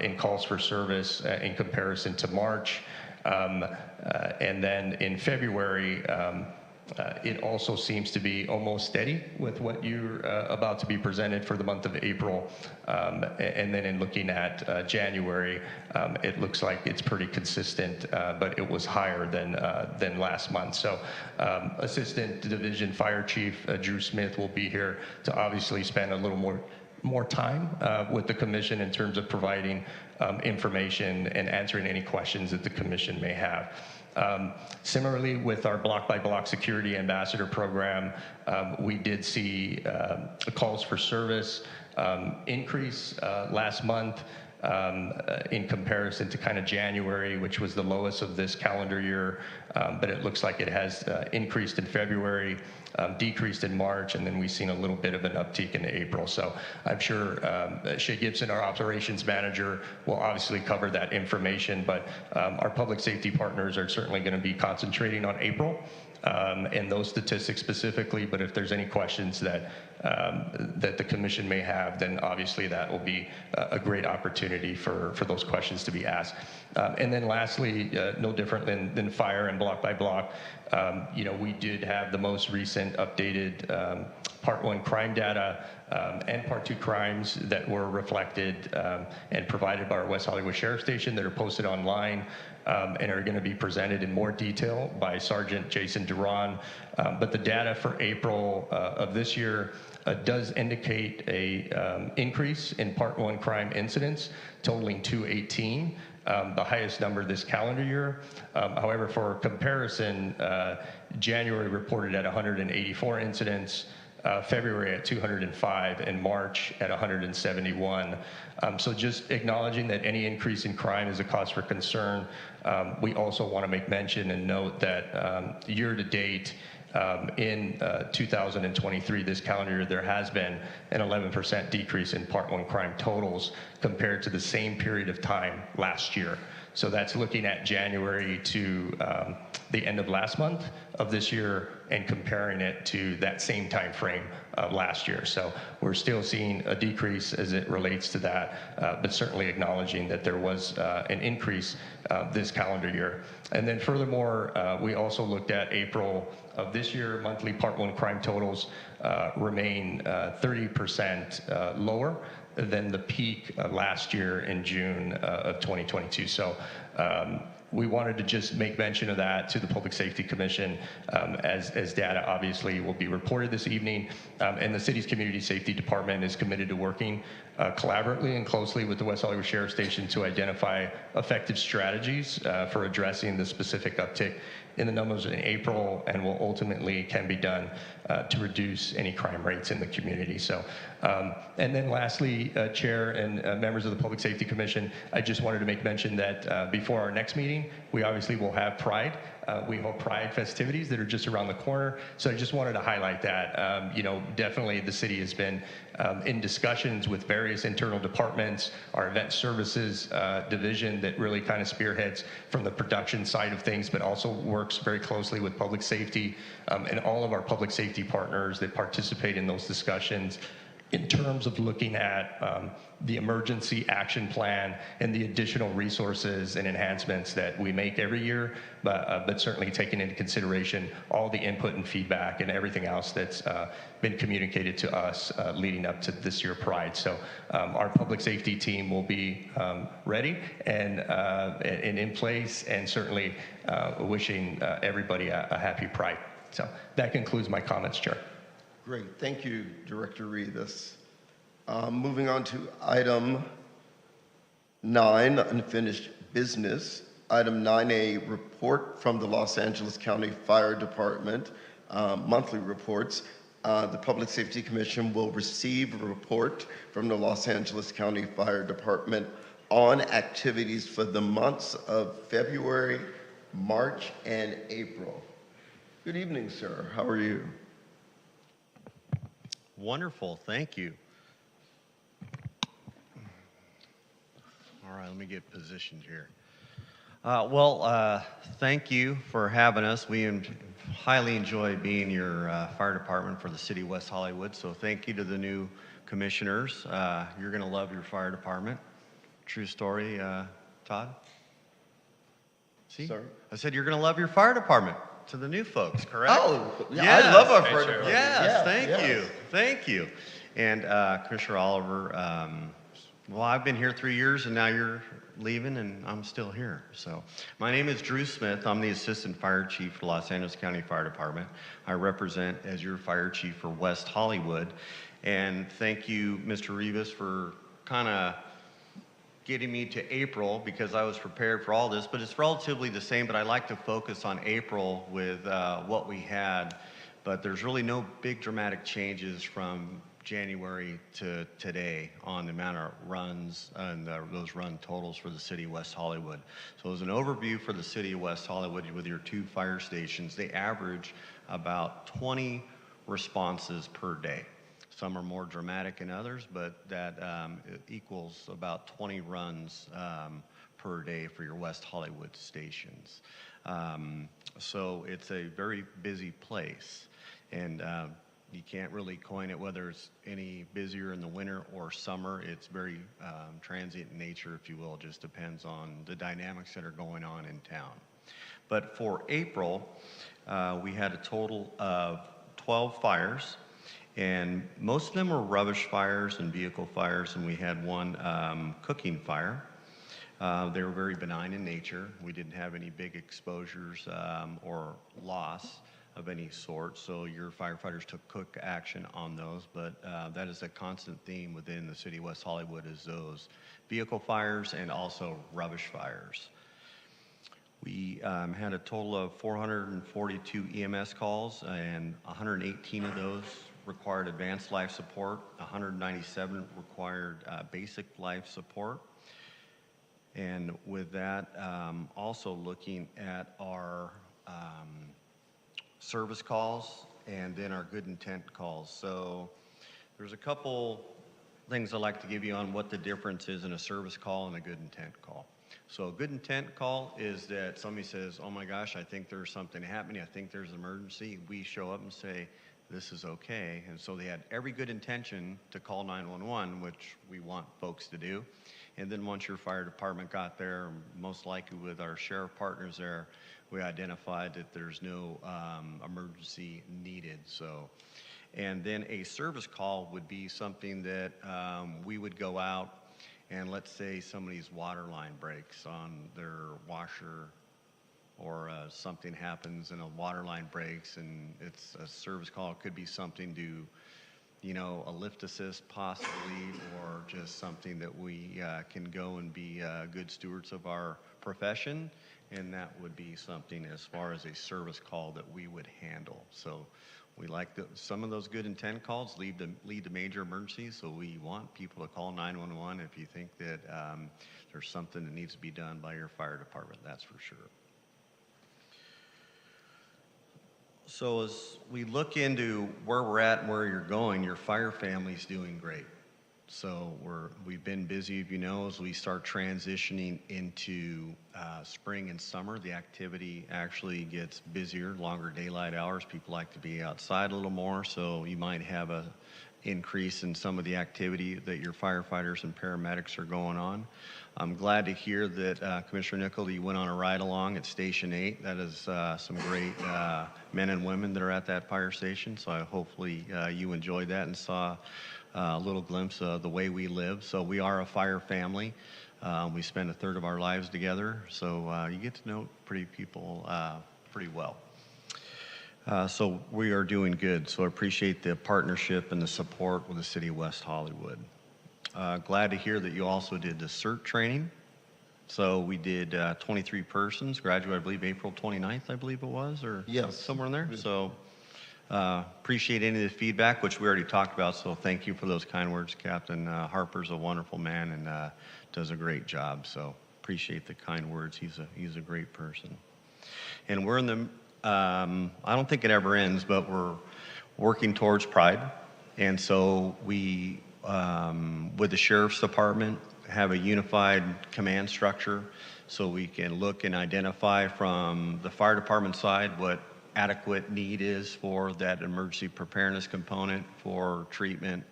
in calls for service in comparison to March. And then in February, it also seems to be almost steady with what you're about to be presented for the month of April. And then in looking at January, it looks like it's pretty consistent, but it was higher than last month. So Assistant Division Fire Chief Drew Smith will be here to obviously spend a little more time with the commission in terms of providing information and answering any questions that the commission may have. Similarly, with our block-by-block security ambassador program, we did see calls for service increase last month in comparison to kind of January, which was the lowest of this calendar year, but it looks like it has increased in February, decreased in March, and then we've seen a little bit of an uptick in April. So I'm sure Shay Gibson, our operations manager, will obviously cover that information, but our public safety partners are certainly going to be concentrating on April and those statistics specifically, but if there's any questions that the commission may have, then obviously that will be a great opportunity for those questions to be asked. And then lastly, no different than fire and block by block, we did have the most recent updated Part 1 crime data and Part 2 crimes that were reflected and provided by our West Hollywood Sheriff Station that are posted online and are going to be presented in more detail by Sergeant Jason Duran. But the data for April of this year does indicate a increase in Part 1 crime incidents, totaling 218, the highest number this calendar year. However, for comparison, January reported at 184 incidents, February at 205, and March at 171. So just acknowledging that any increase in crime is a cause for concern. We also want to make mention and note that year to date, in 2023, this calendar year, there has been an 11% decrease in Part 1 crime totals compared to the same period of time last year. So that's looking at January to the end of last month of this year and comparing it to that same time frame last year. So we're still seeing a decrease as it relates to that, but certainly acknowledging that there was an increase this calendar year. And then furthermore, we also looked at April of this year. Monthly Part 1 crime totals remain 30% lower than the peak last year in June of 2022. So we wanted to just make mention of that to the Public Safety Commission as data obviously will be reported this evening. And the city's Community Safety Department is committed to working collaboratively and closely with the West Hollywood Sheriff Station to identify effective strategies for addressing the specific uptick in the numbers in April, and will ultimately can be done to reduce any crime rates in the community. So, and then lastly, Chair and members of the Public Safety Commission, I just wanted to make mention that before our next meeting, we obviously will have Pride WeHo Pride festivities that are just around the corner. So I just wanted to highlight that. Definitely the city has been in discussions with various internal departments, our event services division that really kind of spearheads from the production side of things, but also works very closely with public safety and all of our public safety partners that participate in those discussions in terms of looking at the emergency action plan and the additional resources and enhancements that we make every year, but certainly taking into consideration all the input and feedback and everything else that's been communicated to us leading up to this year Pride. So our public safety team will be ready and in place, and certainly wishing everybody a happy Pride. So that concludes my comments, Chair. Great, thank you, Director Rivas. Moving on to item 9, unfinished business. Item 9A, report from the Los Angeles County Fire Department, monthly reports. The Public Safety Commission will receive a report from the Los Angeles County Fire Department on activities for the months of February, March, and April. Good evening, sir. How are you? Wonderful, thank you. All right, let me get positioned here. Thank you for having us. We highly enjoy being your fire department for the city of West Hollywood, so thank you to the new commissioners. You're gonna love your fire department. True story, Todd? See? Sorry? I said you're gonna love your fire department. To the new folks, correct? Oh, yeah, yes. I love our fire department. Yes, Yeah, thank you. And Commissioner Oliver, I've been here 3 years and now you're leaving and I'm still here. So my name is Drew Smith. I'm the Assistant Fire Chief for Los Angeles County Fire Department. I represent as your Fire Chief for West Hollywood. And thank you, Mr. Rivas, for kind of getting me to April because I was prepared for all this, but it's relatively the same, but I like to focus on April with what we had, but there's really no big dramatic changes from January to today on the amount of runs and those run totals for the city of West Hollywood. So as an overview for the city of West Hollywood with your 2 fire stations, they average about 20 responses per day. Some are more dramatic than others, but that equals about 20 runs per day for your West Hollywood stations. So it's a very busy place, and you can't really coin it whether it's any busier in the winter or summer. It's very transient in nature, if you will. It just depends on the dynamics that are going on in town. But for April, we had a total of 12 fires. And most of them were rubbish fires and vehicle fires, and we had one cooking fire. They were very benign in nature. We didn't have any big exposures or loss of any sort, so your firefighters took quick action on those, but that is a constant theme within the city of West Hollywood, is those vehicle fires and also rubbish fires. We had a total of 442 EMS calls, and 118 of those required advanced life support, 197 required basic life support. And with that, also looking at our service calls and then our good intent calls. So there's a couple things I'd like to give you on what the difference is in a service call and a good intent call. So a good intent call is that somebody says, oh my gosh, I think there's something happening, I think there's an emergency. We show up and say, this is okay. And so they had every good intention to call 911, which we want folks to do. And then once your fire department got there, most likely with our sheriff partners there, we identified that there's no emergency needed. So, and then a service call would be something that we would go out and let's say somebody's water line breaks on their washer, or something happens and a water line breaks and it's a service call. It could be something to, you know, a lift assist possibly, or just something that we can go and be good stewards of our profession, and that would be something as far as a service call that we would handle. So we like some of those good intent calls lead to major emergencies, so we want people to call 911 if you think that there's something that needs to be done by your fire department, that's for sure. So as we look into where we're at and where you're going, your fire family's doing great. So we've been busy, as you know, as we start transitioning into spring and summer. The activity actually gets busier, longer daylight hours. People like to be outside a little more, so you might have a increase in some of the activity that your firefighters and paramedics are going on. I'm glad to hear that Commissioner Nickel, you went on a ride along at Station 8. That is some great men and women that are at that fire station. So hopefully you enjoyed that and saw a little glimpse of the way we live. So we are a fire family. We spend a third of our lives together. So you get to know pretty people pretty well. So we are doing good. So I appreciate the partnership and the support with the City of West Hollywood. Glad to hear that you also did the CERT training. So we did 23 persons, graduated, I believe, April 29th, I believe it was, or yes, somewhere in there. So appreciate any of the feedback, which we already talked about. So thank you for those kind words. Captain Harper's a wonderful man and does a great job. So appreciate the kind words. He's a great person. And we're in the, I don't think it ever ends, but we're working towards Pride. And so we, with the Sheriff's Department, have a unified command structure so we can look and identify from the fire department side what adequate need is for that emergency preparedness component for treatment,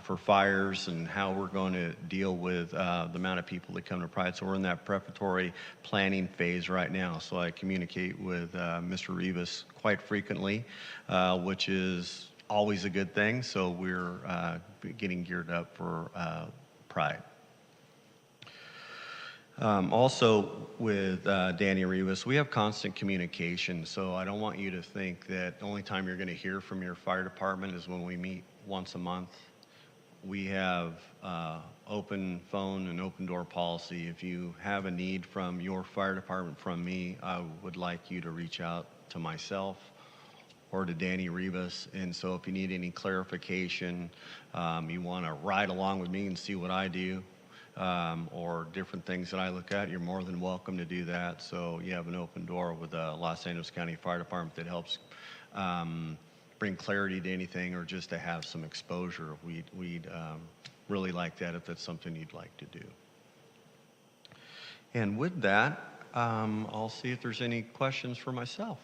for fires, and how we're going to deal with the amount of people that come to Pride. So we're in that preparatory planning phase right now. So I communicate with Mr. Rivas quite frequently, which is always a good thing. So we're getting geared up for Pride. Also with Danny Rivas, we have constant communication, so I don't want you to think that the only time you're going to hear from your fire department is when we meet once a month. We have open phone and open door policy. If you have a need from your fire department from me, I would like you to reach out to myself or to Danny Rivas. And so if you need any clarification, you want to ride along with me and see what I do, or different things that I look at, you're more than welcome to do that. So you have an open door with the Los Angeles County Fire Department that helps bring clarity to anything or just to have some exposure. We'd really like that if that's something you'd like to do. And with that, I'll see if there's any questions for myself.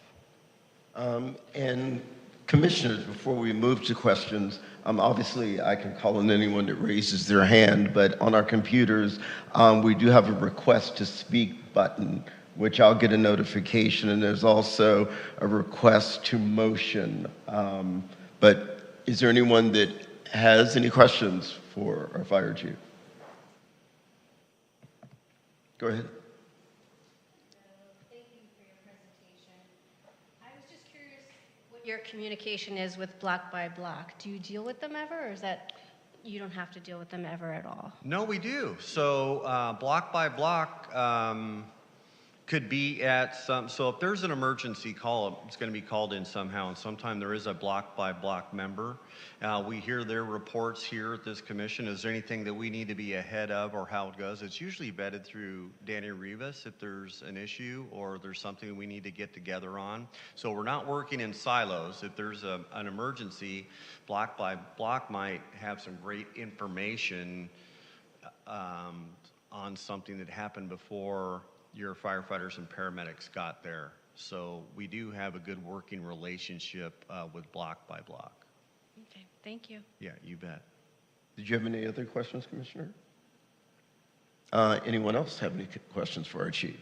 And commissioners, before we move to questions, obviously I can call on anyone that raises their hand, but on our computers, we do have a request to speak button, which I'll get a notification, and there's also a request to motion. But is there anyone that has any questions for our fire chief? Go ahead. Your communication is with block by block. Do you deal with them ever, or is that you don't have to deal with them ever at all? No, we do. So block by block could be at some, so if there's an emergency call, it's going to be called in somehow, and sometime there is a block by block member. We hear their reports here at this commission. Is there anything that we need to be ahead of or how it goes? It's usually vetted through Danny Rivas if there's an issue or there's something we need to get together on. So we're not working in silos. If there's an emergency, block by block might have some great information on something that happened before your firefighters and paramedics got there. So we do have a good working relationship with block by block. Okay, thank you. Yeah, you bet. Did you have any other questions, Commissioner? Anyone else have any questions for our chief?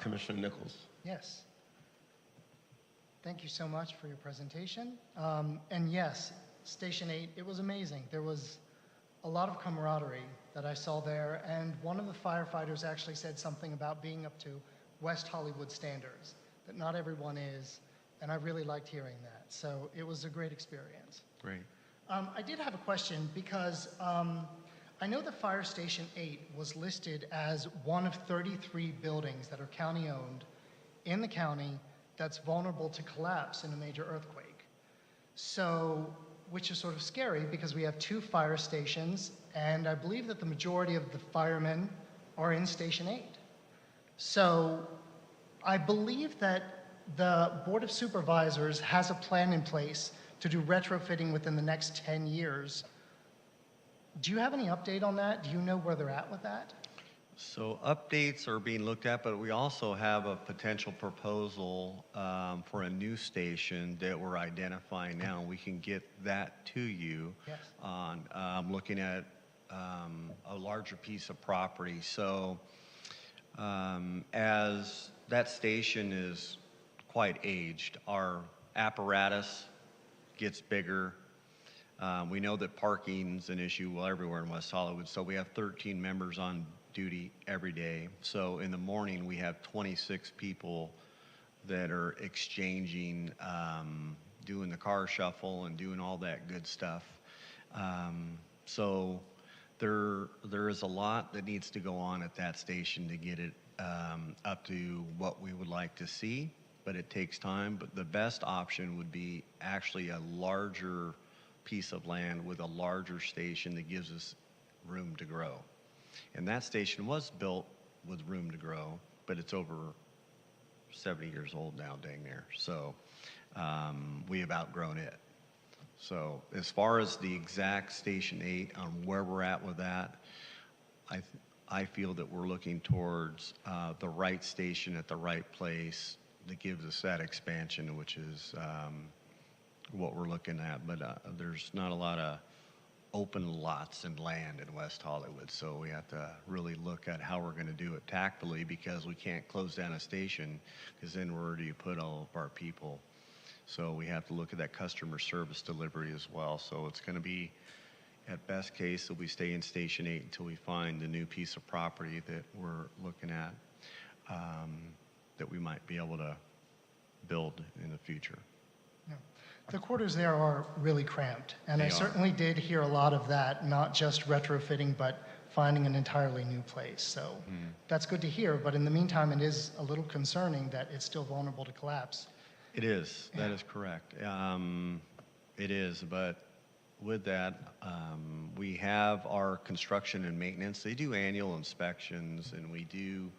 Commissioner Nichols. Yes. Thank you so much for your presentation. And yes, Station 8, it was amazing. There was a lot of camaraderie that I saw there, and one of the firefighters actually said something about being up to West Hollywood standards, that not everyone is, and I really liked hearing that. So it was a great experience. Great. I did have a question because I know that Fire Station 8 was listed as one of 33 buildings that are county-owned in the county that's vulnerable to collapse in a major earthquake. So, which is sort of scary because we have 2 fire stations, and I believe that the majority of the firemen are in Station 8. So I believe that the Board of Supervisors has a plan in place to do retrofitting within the next 10 years. Do you have any update on that? Do you know where they're at with that? So updates are being looked at, but we also have a potential proposal for a new station that we're identifying now. We can get that to you Yes. on looking at a larger piece of property. So as that station is quite aged, our apparatus gets bigger. We know that parking's an issue everywhere in West Hollywood, so we have 13 members on duty every day. So in the morning, we have 26 people that are exchanging, doing the car shuffle and doing all that good stuff. So there is a lot that needs to go on at that station to get it up to what we would like to see, but it takes time. But the best option would be actually a larger piece of land with a larger station that gives us room to grow. And that station was built with room to grow, but it's over 70 years old now, dang near. So we have outgrown it. So as far as the exact Station 8 on where we're at with that, I feel that we're looking towards the right station at the right place that gives us that expansion, which is what we're looking at. But there's not a lot of open lots and land in West Hollywood, so we have to really look at how we're going to do it tactfully, because we can't close down a station, because then where do you put all of our people? So we have to look at that customer service delivery as well. So it's going to be, at best case, that we stay in Station 8 until we find the new piece of property that we're looking at, that we might be able to build in the future. The quarters there are really cramped, and I They are. certainly did hear a lot of that, not just retrofitting, but finding an entirely new place. So that's good to hear, but in the meantime, it is a little concerning that it's still vulnerable to collapse. It is. That is correct. It is, but with that, we have our construction and maintenance. They do annual inspections, and we do,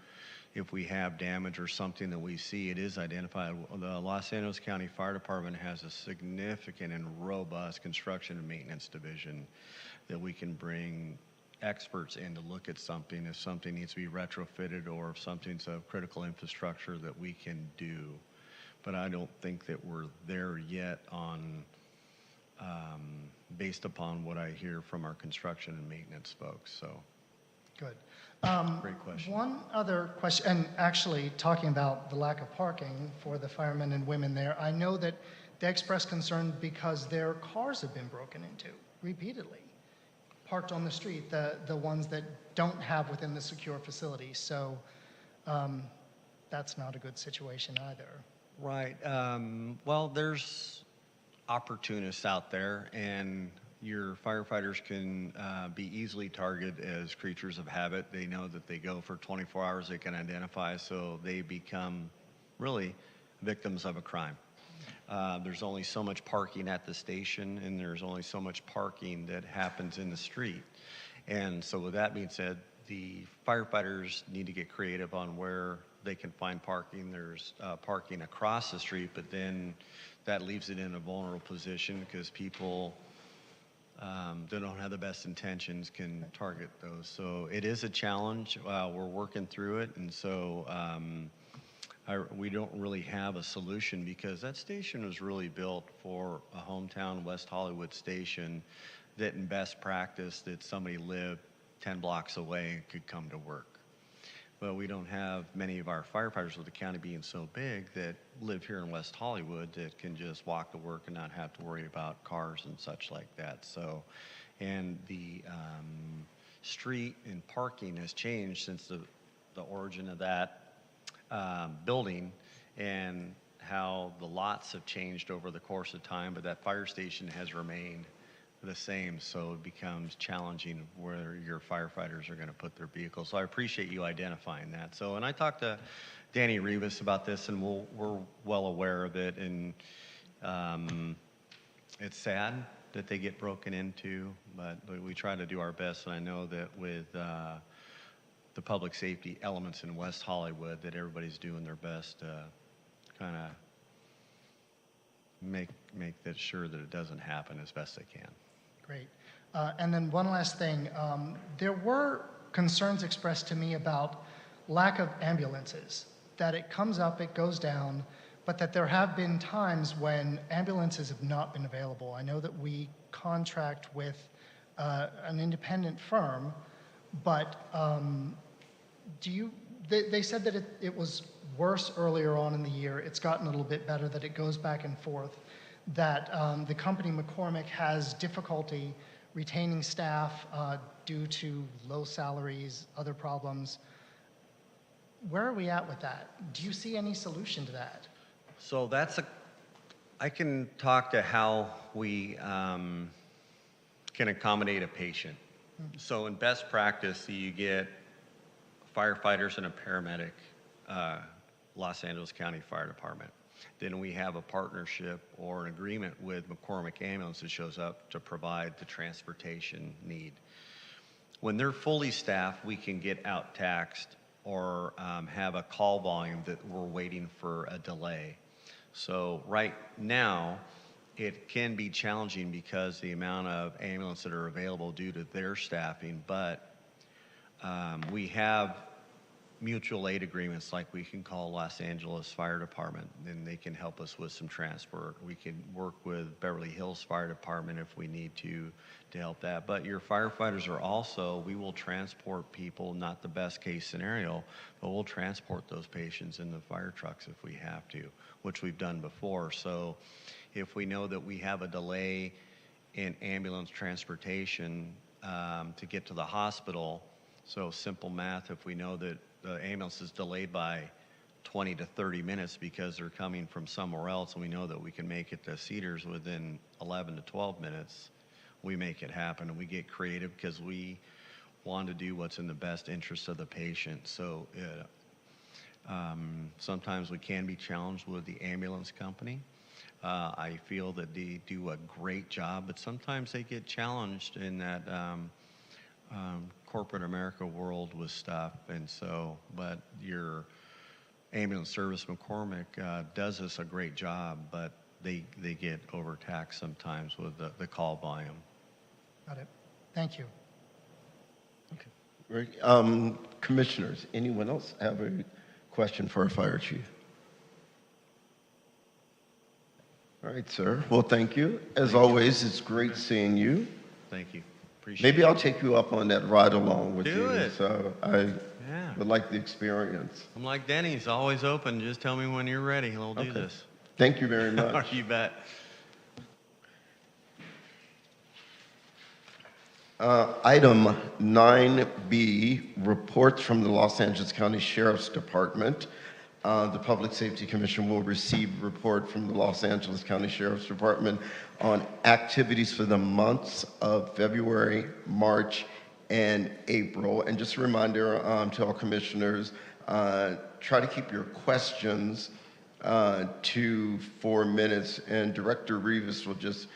if we have damage or something that we see, it is identified. The Los Angeles County Fire Department has a significant and robust construction and maintenance division that we can bring experts in to look at something if something needs to be retrofitted or if something's of critical infrastructure that we can do. But I don't think that we're there yet on, based upon what I hear from our construction and maintenance folks, so. Good. Great question. One other question, and actually talking about the lack of parking for the firemen and women there, I know that they expressed concern because their cars have been broken into repeatedly, parked on the street, the ones that don't have within the secure facility. So that's not a good situation either. Right. Well, there's opportunists out there, and your firefighters can be easily targeted as creatures of habit. They know that they go for 24 hours, they can identify, so they become really victims of a crime. There's only so much parking at the station, and there's only so much parking that happens in the street. And so with that being said, the firefighters need to get creative on where they can find parking. There's parking across the street, but then that leaves it in a vulnerable position because people that don't have the best intentions can target those. So it is a challenge. We're working through it, and so we don't really have a solution because that station was really built for a hometown West Hollywood station that in best practice that somebody lived 10 blocks away and could come to work. But we don't have many of our firefighters with the county being so big that live here in West Hollywood that can just walk to work and not have to worry about cars and such like that. So, and the street and parking has changed since the origin of that building, and how the lots have changed over the course of time, but that fire station has remained the same, so it becomes challenging where your firefighters are going to put their vehicles. So I appreciate you identifying that. So, and I talked to Danny Rivas about this, and we're well aware of it, and it's sad that they get broken into, but we try to do our best, and I know that with the public safety elements in West Hollywood, that everybody's doing their best to kind of make that sure that it doesn't happen as best they can. Great. And then one last thing. There were concerns expressed to me about lack of ambulances, that it comes up, it goes down, but that there have been times when ambulances have not been available. I know that we contract with an independent firm, but they said that it was worse earlier on in the year. It's gotten a little bit better, that it goes back and forth, that the company McCormick has difficulty retaining staff due to low salaries, other problems. Where are we at with that? Do you see any solution to that? So I can talk to how we can accommodate a patient. So in best practice, you get firefighters and a paramedic, Los Angeles County Fire Department. Then we have a partnership or an agreement with McCormick Ambulance that shows up to provide the transportation need. When they're fully staffed, we can get out taxed or have a call volume that we're waiting for a delay. So right now, it can be challenging because the amount of ambulances that are available due to their staffing, but we have mutual aid agreements, like we can call Los Angeles Fire Department and they can help us with some transport. We can work with Beverly Hills Fire Department if we need to help that. But your firefighters are also, we will transport people, not the best case scenario, but we'll transport those patients in the fire trucks if we have to, which we've done before. So if we know that we have a delay in ambulance transportation to get to the hospital, so simple math, if we know that the ambulance is delayed by 20 to 30 minutes because they're coming from somewhere else, and we know that we can make it to Cedars within 11 to 12 minutes, we make it happen. And we get creative because we want to do what's in the best interest of the patient. So sometimes we can be challenged with the ambulance company. I feel that they do a great job, but sometimes they get challenged in that corporate America world with stuff. And so, but your ambulance service, McCormick, does us a great job, but they get overtaxed sometimes with the call volume. Got it. Thank you. Okay. Great. Commissioners, anyone else have a question for our fire chief? All right, sir. Well, thank you. As always, it's great seeing you. Thank you. Appreciate Maybe it. I'll take you up on that ride along with Do you. it. So I would like the experience. I'm like Denny's, always open. Just tell me when you're ready and we'll do this. Thank you very much. You bet. Item 9B, reports from the Los Angeles County Sheriff's Department. The Public Safety Commission will receive a report from the Los Angeles County Sheriff's Department on activities for the months of February, March, and April. And just a reminder to all commissioners, try to keep your questions to 4 minutes, and Director Rivas will just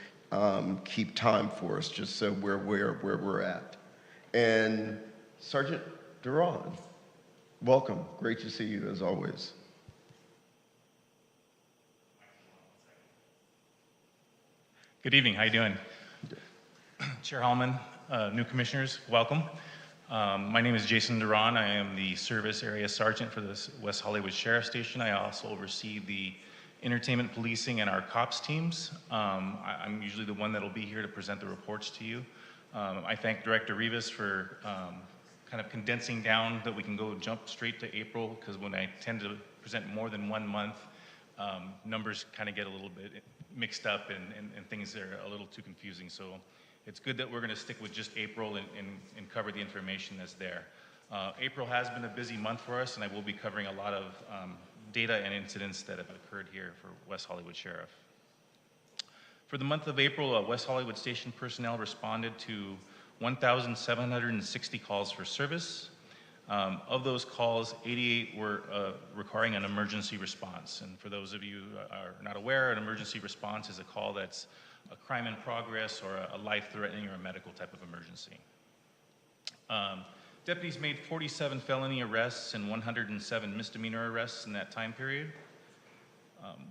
keep time for us, just so we're aware of where we're at. And Sergeant Duran, welcome. Great to see you as always. Good evening. How you doing? Chair Hallman, new commissioners, welcome. My name is Jason Duran. I am the service area sergeant for the West Hollywood Sheriff Station. I also oversee the entertainment policing and our cops teams. I'm usually the one that'll be here to present the reports to you. I thank Director Rivas for kind of condensing down that we can jump straight to April, because when I tend to present more than 1 month, numbers kind of get a little bit mixed up and things are a little too confusing. So it's good that we're going to stick with just April and cover the information that's there. April has been a busy month for us, and I will be covering a lot of data and incidents that have occurred here for West Hollywood Sheriff. For the month of April, West Hollywood Station personnel responded to 1,760 calls for service. Of those calls, 88 were requiring an emergency response. And for those of you who are not aware, an emergency response is a call that's a crime in progress or a life-threatening or a medical type of emergency. Deputies made 47 felony arrests and 107 misdemeanor arrests in that time period.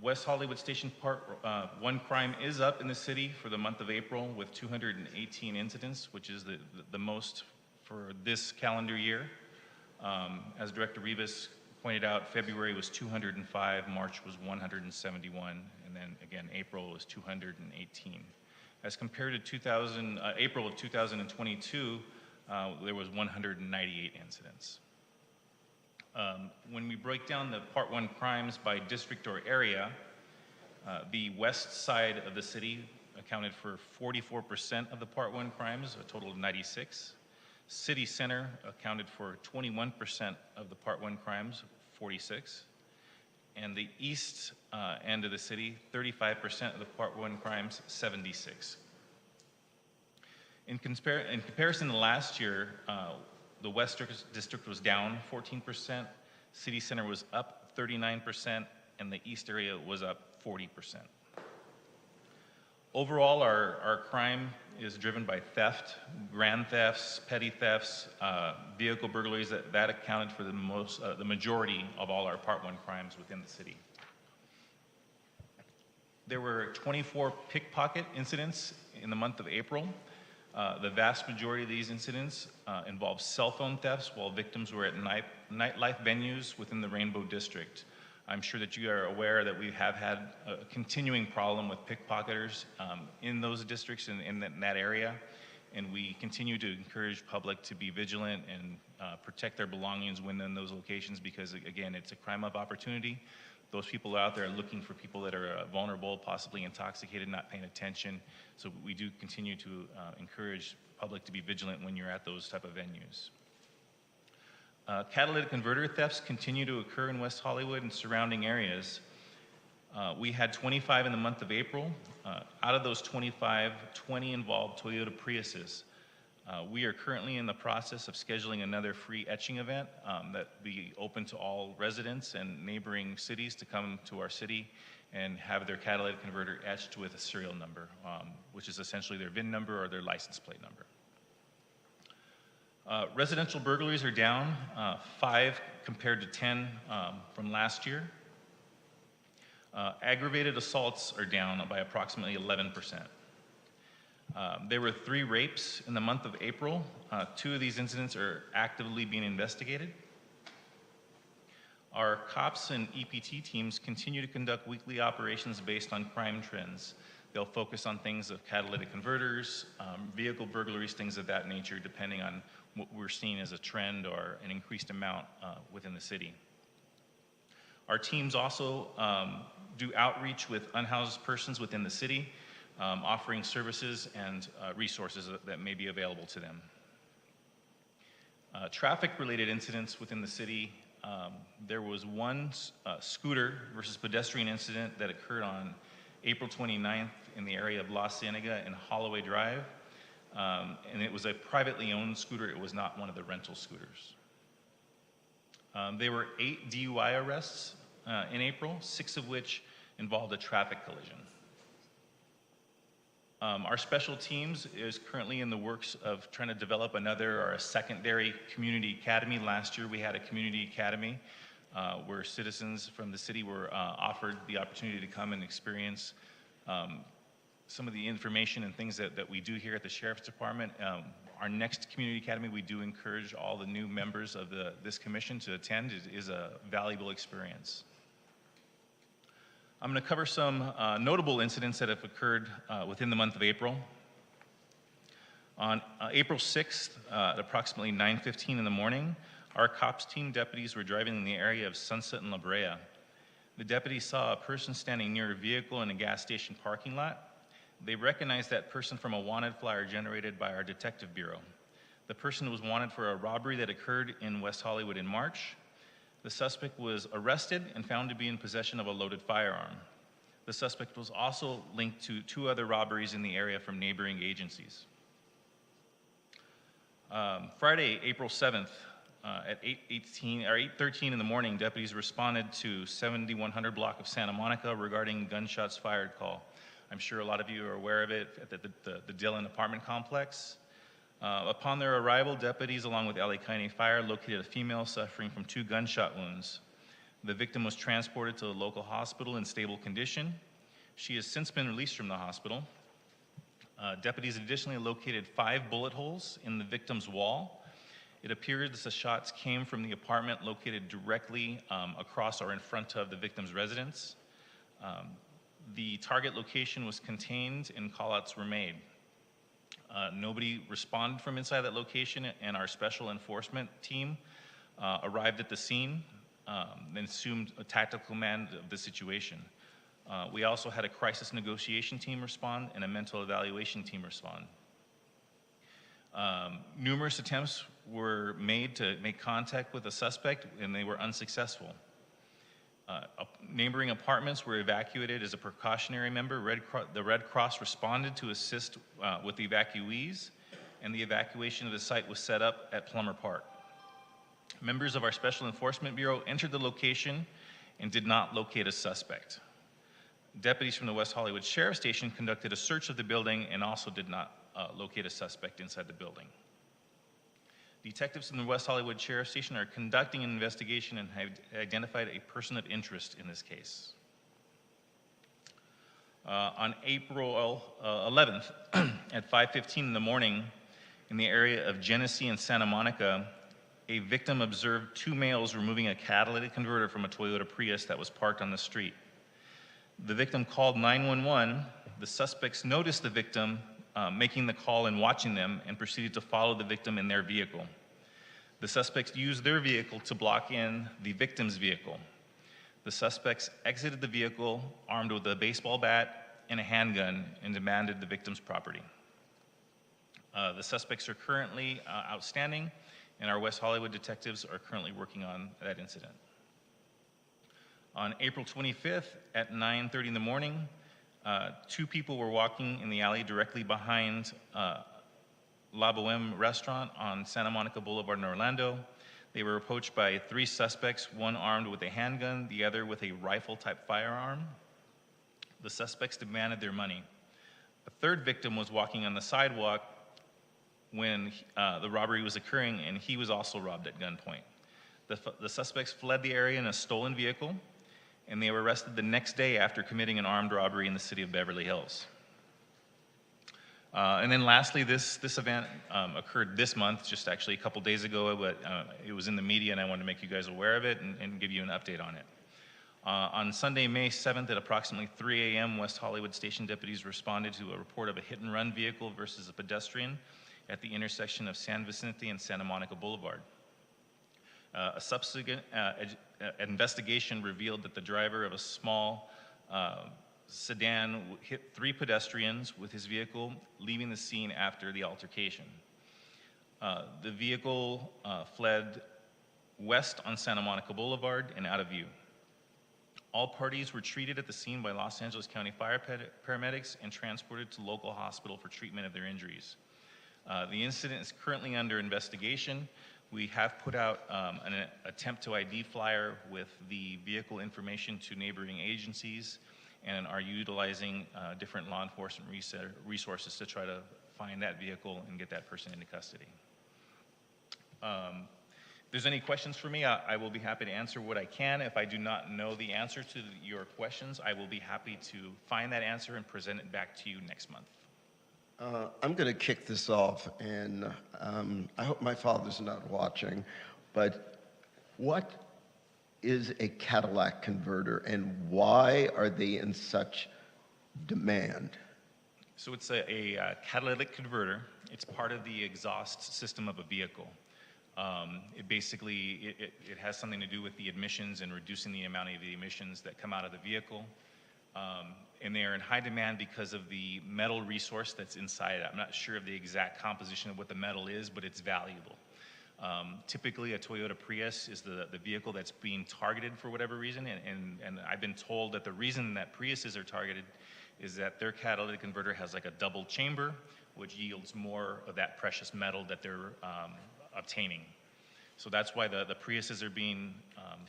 West Hollywood Station Part 1 crime is up in the city for the month of April with 218 incidents, which is the most for this calendar year. As Director Rivas pointed out, February was 205, March was 171, and then again, April was 218. As compared to April of 2022, there was 198 incidents. When we break down the Part 1 crimes by district or area, the west side of the city accounted for 44% of the Part 1 crimes, a total of 96. City Center accounted for 21% of the Part 1 crimes, 46. And the east end of the city, 35% of the Part 1 crimes, 76. In comparison to last year, the West District was down 14%, City Center was up 39%, and the East area was up 40%. Overall, our crime is driven by theft, grand thefts, petty thefts, vehicle burglaries. That accounted for the majority of all our Part 1 crimes within the city. There were 24 pickpocket incidents in the month of April. The vast majority of these incidents involved cell phone thefts while victims were at nightlife venues within the Rainbow District. I'm sure that you are aware that we have had a continuing problem with pickpocketers in those districts and in that area, and we continue to encourage public to be vigilant and protect their belongings when in those locations because, again, it's a crime of opportunity. Those people out there are looking for people that are vulnerable, possibly intoxicated, not paying attention. So we do continue to encourage public to be vigilant when you're at those type of venues. Catalytic converter thefts continue to occur in West Hollywood and surrounding areas. We had 25 in the month of April. Out of those 25, 20 involved Toyota Priuses. We are currently in the process of scheduling another free etching event that will be open to all residents and neighboring cities to come to our city and have their catalytic converter etched with a serial number, which is essentially their VIN number or their license plate number. Residential burglaries are down 5 compared to 10 from last year. Aggravated assaults are down by approximately 11%. There were 3 rapes in the month of April. 2 of these incidents are actively being investigated. Our COPS and EPT teams continue to conduct weekly operations based on crime trends. They'll focus on things of catalytic converters, vehicle burglaries, things of that nature, depending on what we're seeing as a trend or an increased amount within the city. Our teams also do outreach with unhoused persons within the city, offering services and resources that may be available to them. Traffic-related incidents within the city, there was one scooter versus pedestrian incident that occurred on April 29th in the area of La Cienega and Holloway Drive. And it was a privately owned scooter. It was not one of the rental scooters. There were 8 DUI arrests in April, 6 of which involved a traffic collision. Our special teams is currently in the works of trying to develop another or a secondary community academy. Last year we had a community academy where citizens from the city were offered the opportunity to come and experience some of the information and things that we do here at the Sheriff's Department. Our next community academy, we do encourage all the new members of this commission to attend. It is a valuable experience. I'm going to cover some notable incidents that have occurred within the month of April. On April 6th, at approximately 9:15 in the morning, our COPS team deputies were driving in the area of Sunset and La Brea. The deputies saw a person standing near a vehicle in a gas station parking lot. They recognized that person from a wanted flyer generated by our detective bureau. The person was wanted for a robbery that occurred in West Hollywood in March. The suspect was arrested and found to be in possession of a loaded firearm. The suspect was also linked to 2 other robberies in the area from neighboring agencies. Friday, April 7th, at 8:13 in the morning, deputies responded to 7100 block of Santa Monica regarding gunshots fired call. I'm sure a lot of you are aware of it at the Dillon apartment complex. Upon their arrival, deputies along with LA County Fire located a female suffering from 2 gunshot wounds. The victim was transported to a local hospital in stable condition. She has since been released from the hospital. Deputies additionally located 5 bullet holes in the victim's wall. It appears that the shots came from the apartment located directly across or in front of the victim's residence. The target location was contained and callouts were made. Nobody responded from inside that location, and our special enforcement team arrived at the scene and assumed a tactical command of the situation. We also had a crisis negotiation team respond and a mental evaluation team respond. Numerous attempts were made to make contact with the suspect, and they were unsuccessful. Neighboring apartments were evacuated as a precautionary member. The Red Cross responded to assist with the evacuees, and the evacuation of the site was set up at Plummer Park. Members of our Special Enforcement Bureau entered the location and did not locate a suspect. Deputies from the West Hollywood Sheriff Station conducted a search of the building and also did not locate a suspect inside the building. Detectives from the West Hollywood Sheriff Station are conducting an investigation and have identified a person of interest in this case. On April 11th at 5:15 in the morning in the area of Genesee and Santa Monica, a victim observed 2 males removing a catalytic converter from a Toyota Prius that was parked on the street. The victim called 911. The suspects noticed the victim making the call and watching them, and proceeded to follow the victim in their vehicle. The suspects used their vehicle to block in the victim's vehicle. The suspects exited the vehicle armed with a baseball bat and a handgun and demanded the victim's property. The suspects are currently outstanding, and our West Hollywood detectives are currently working on that incident. On April 25th at 9:30 in the morning, 2 people were walking in the alley directly behind La Boheme restaurant on Santa Monica Boulevard in Orlando. They were approached by 3 suspects, one armed with a handgun, the other with a rifle-type firearm. The suspects demanded their money. A 3rd victim was walking on the sidewalk when the robbery was occurring, and he was also robbed at gunpoint. The suspects fled the area in a stolen vehicle, and they were arrested the next day after committing an armed robbery in the city of Beverly Hills. And then lastly, this event occurred this month, just actually a couple days ago, but it was in the media and I wanted to make you guys aware of it and give you an update on it. On Sunday, May 7th at approximately 3 a.m., West Hollywood station deputies responded to a report of a hit-and-run vehicle versus a pedestrian at the intersection of San Vicente and Santa Monica Boulevard. A subsequent investigation revealed that the driver of a small sedan hit 3 pedestrians with his vehicle, leaving the scene after the altercation. The vehicle fled west on Santa Monica Boulevard and out of view. All parties were treated at the scene by Los Angeles County Fire paramedics and transported to local hospital for treatment of their injuries. The incident is currently under investigation. We have put out an attempt to ID flyer with the vehicle information to neighboring agencies and are utilizing different law enforcement resources to try to find that vehicle and get that person into custody. If there's any questions for me, I will be happy to answer what I can. If I do not know the answer to your questions, I will be happy to find that answer and present it back to you next month. I'm going to kick this off, and I hope my father's not watching, but what is a Cadillac converter, and why are they in such demand? So it's a catalytic converter. It's part of the exhaust system of a vehicle. It basically, it has something to do with the emissions and reducing the amount of the emissions that come out of the vehicle. And they are in high demand because of the metal resource that's inside it. I'm not sure of the exact composition of what the metal is, but it's valuable. Typically, a Toyota Prius is the vehicle that's being targeted for whatever reason, and I've been told that the reason that Priuses are targeted is that their catalytic converter has like a double chamber, which yields more of that precious metal that they're obtaining. So that's why the Priuses are being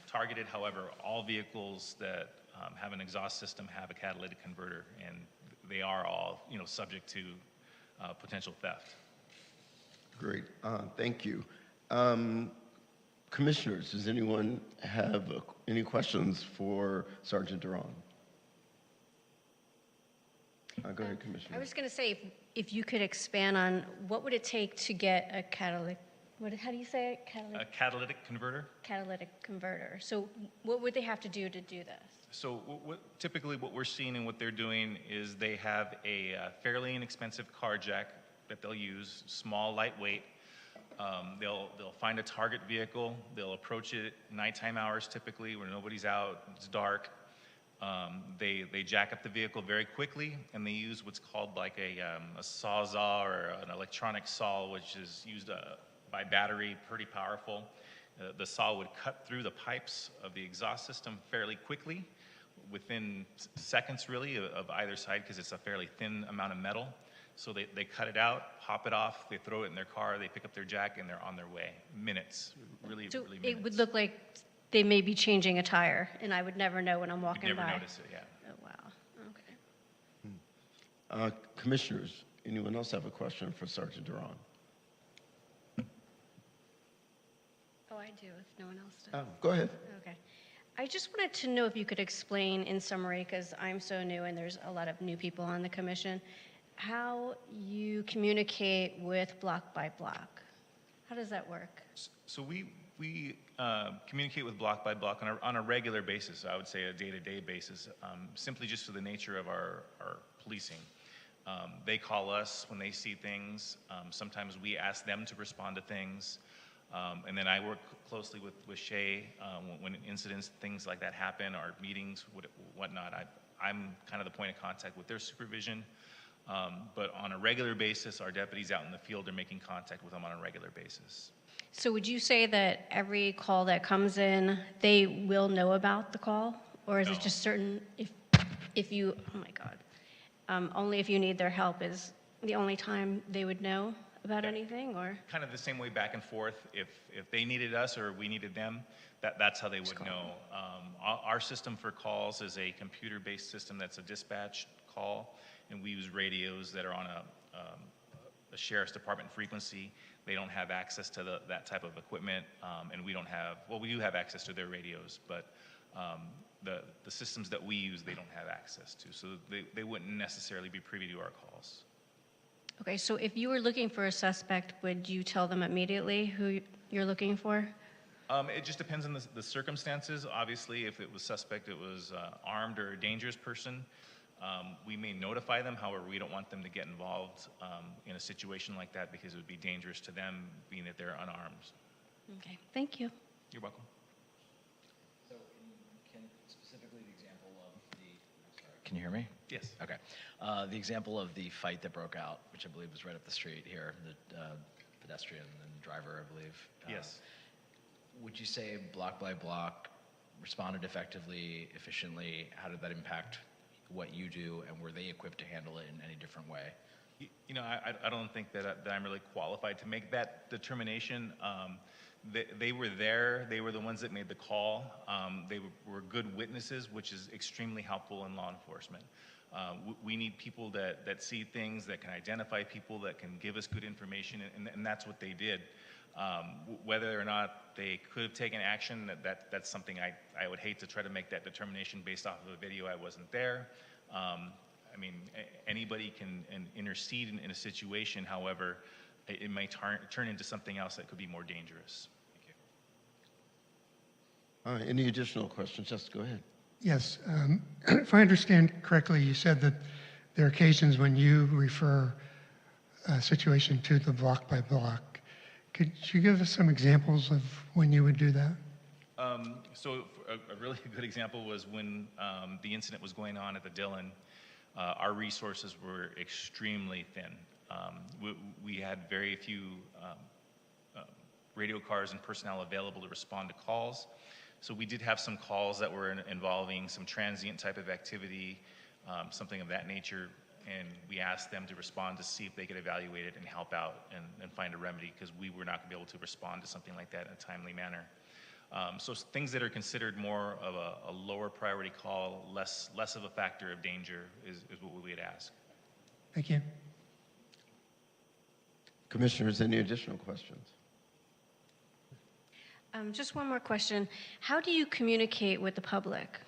targeted. However, all vehicles that have an exhaust system have a catalytic converter, and they are all, subject to potential theft. Great, thank you. Commissioners, does anyone have any questions for Sergeant Duran? Go ahead, Commissioner. I was going to say, if you could expand on what would it take to get a catalytic, how do you say it? A catalytic converter? Catalytic converter. So what would they have to do this? So typically what we're seeing and what they're doing is they have a fairly inexpensive car jack that they'll use, small, lightweight. They'll find a target vehicle. They'll approach it nighttime hours typically when nobody's out, it's dark. They jack up the vehicle very quickly, and they use what's called like a sawzall or an electronic saw, which is used by battery, pretty powerful. The saw would cut through the pipes of the exhaust system fairly quickly, within seconds really of either side, because it's a fairly thin amount of metal. So they cut it out, pop it off, they throw it in their car, they pick up their jack, and they're on their way. Minutes, really minutes. It would look like they may be changing a tire, and I would never know when I'm walking You'd by. never notice it, yeah. Oh, wow, okay. Commissioners, anyone else have a question for Sergeant Duran? Oh, I do, if no one else does. Go ahead. Okay. I just wanted to know if you could explain in summary, because I'm so new and there's a lot of new people on the commission, how you communicate with block by block. How does that work? So we communicate with block by block on a regular basis, I would say a day-to-day basis, simply just for the nature of our policing. They call us when they see things. Sometimes we ask them to respond to things. And then I work closely with Shay when incidents, things like that happen, or meetings, whatnot. I'm kind of the point of contact with their supervision. But on a regular basis, our deputies out in the field are making contact with them on a regular basis. So would you say that every call that comes in, they will know about the call? Or is it just certain, if you, oh my God, only if you need their help is the only time they would know about anything, or? Kind of the same way back and forth. If they needed us or we needed them, that's how they would know. Our system for calls is a computer-based system that's a dispatch call, and we use radios that are on a sheriff's department frequency. They don't have access to that type of equipment, and we don't have, well, we do have access to their radios, but the systems that we use, they don't have access to, so they wouldn't necessarily be privy to our calls. Okay, so if you were looking for a suspect, would you tell them immediately who you're looking for? It just depends on the circumstances. Obviously, if it was suspect, it was armed or a dangerous person, we may notify them. However, we don't want them to get involved in a situation like that because it would be dangerous to them, being that they're unarmed. Okay, thank you. You're welcome. So, can specifically the example of the, can you hear me? Yes. Okay. The example of the fight that broke out, which I believe was right up the street here, the pedestrian and driver, I believe. Yes. Would you say block by block responded effectively, efficiently? How did that impact what you do, and were they equipped to handle it in any different way? You know, I don't think that I'm really qualified to make that determination. They were there. They were the ones that made the call. They were good witnesses, which is extremely helpful in law enforcement. We need people that see things, that can identify people, that can give us good information, and that's what they did. Whether or not they could have taken action, that's something I would hate to try to make that determination based off of a video. I wasn't there. I mean, anybody can intercede in a situation. However, it may turn into something else that could be more dangerous. All right, any additional questions? Just go ahead. Yes. If I understand correctly, you said that there are occasions when you refer a situation to the block by block. Could you give us some examples of when you would do that? So a really good example was when the incident was going on at the Dillon. Our resources were extremely thin. We had very few radio cars and personnel available to respond to calls. So we did have some calls that were involving some transient type of activity, something of that nature, and we asked them to respond to see if they could evaluate it and help out and find a remedy, because we were not going to be able to respond to something like that in a timely manner. So things that are considered more of a lower priority call, less of a factor of danger is what we would ask. Thank you. Commissioners, any additional questions? Just one more question. How do you communicate with the public?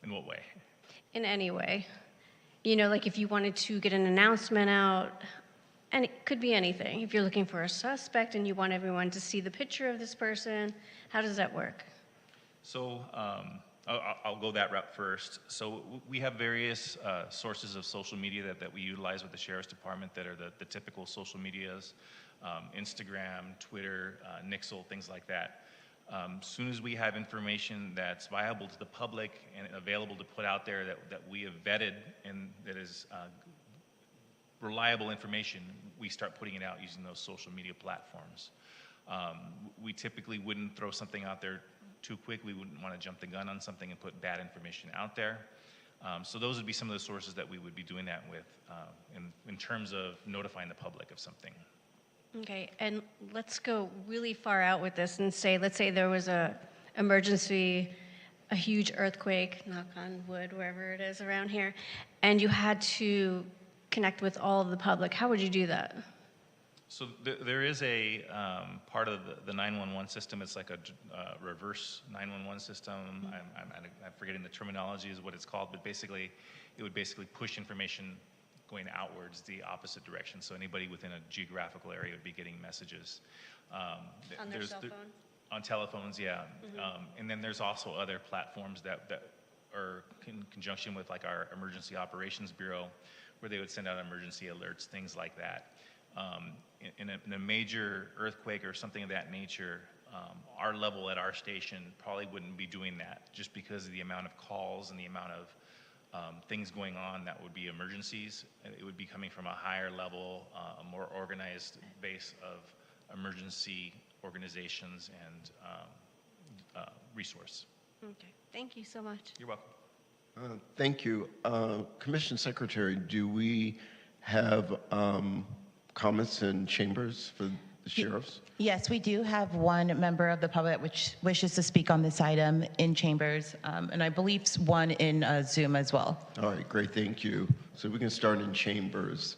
In what way? In any way. You know, like if you wanted to get an announcement out, and it could be anything. If you're looking for a suspect and you want everyone to see the picture of this person, how does that work? So I'll go that route first. So we have various sources of social media that we utilize with the Sheriff's Department that are the typical social medias, Instagram, Twitter, Nixle, things like that. As soon as we have information that's viable to the public and available to put out there that we have vetted and that is reliable information, we start putting it out using those social media platforms. We typically wouldn't throw something out there too quick. We wouldn't want to jump the gun on something and put bad information out there. So those would be some of the sources that we would be doing that with in terms of notifying the public of something. Okay, and let's go really far out with this and say, let's say there was a emergency, a huge earthquake, knock on wood, wherever it is around here, and you had to connect with all of the public. How would you do that? So there is a part of the 911 system. It's like a reverse 911 system. I'm forgetting the terminology is what it's called, but basically, it would basically push information going outwards the opposite direction. So anybody within a geographical area would be getting messages. On their cell phone? On telephones, yeah. And then there's also other platforms that are in conjunction with like our Emergency Operations Bureau, where they would send out emergency alerts, things like that. In a major earthquake or something of that nature, our level at our station probably wouldn't be doing that just because of the amount of calls and the amount of things going on that would be emergencies. It would be coming from a higher level, a more organized base of emergency organizations and resource. Okay, thank you so much. You're welcome. Thank you. Commission Secretary, do we have comments in chambers for the sheriffs? Yes, we do have one member of the public which wishes to speak on this item in chambers, and I believe one in Zoom as well. All right, great, thank you. So we can start in chambers.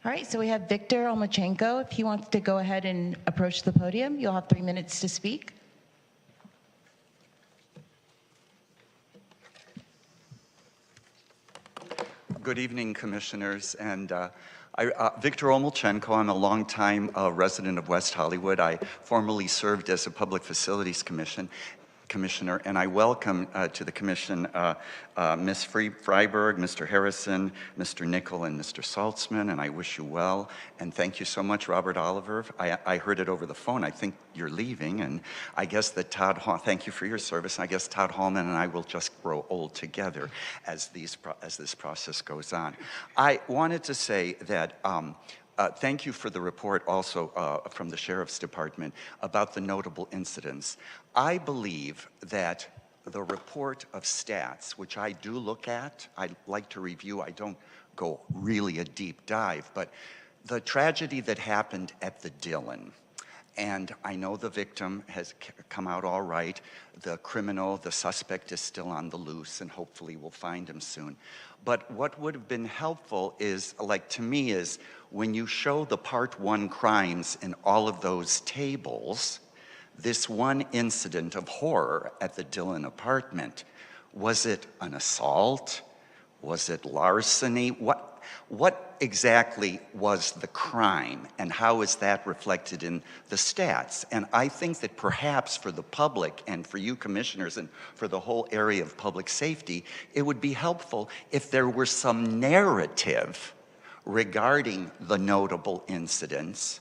All right, so we have Victor Olmachenko. If he wants to go ahead and approach the podium, you'll have 3 minutes to speak. Good evening, commissioners. And Victor Olmachenko, I'm a longtime resident of West Hollywood. I formerly served as a Public Facilities Commissioner, and I welcome to the Commission Ms. Freiberg, Mr. Harrison, Mr. Nickel, and Mr. Saltzman, and I wish you well. And thank you so much, Robert Oliver. I heard it over the phone. I think you're leaving, and I guess that thank you for your service. I guess Todd Hallman and I will just grow old together as this process goes on. I wanted to say that thank you for the report also from the Sheriff's Department about the notable incidents. I believe that the report of stats, which I do look at, I like to review, I don't go really a deep dive, but the tragedy that happened at the Dillon, and I know the victim has come out all right, the criminal, the suspect is still on the loose, and hopefully we'll find him soon. But what would have been helpful is, like to me, is when you show the Part 1 crimes in all of those tables, this one incident of horror at the Dillon apartment, was it an assault? Was it larceny? What exactly was the crime, and how is that reflected in the stats? And I think that perhaps for the public and for you commissioners and for the whole area of public safety, it would be helpful if there were some narrative regarding the notable incidents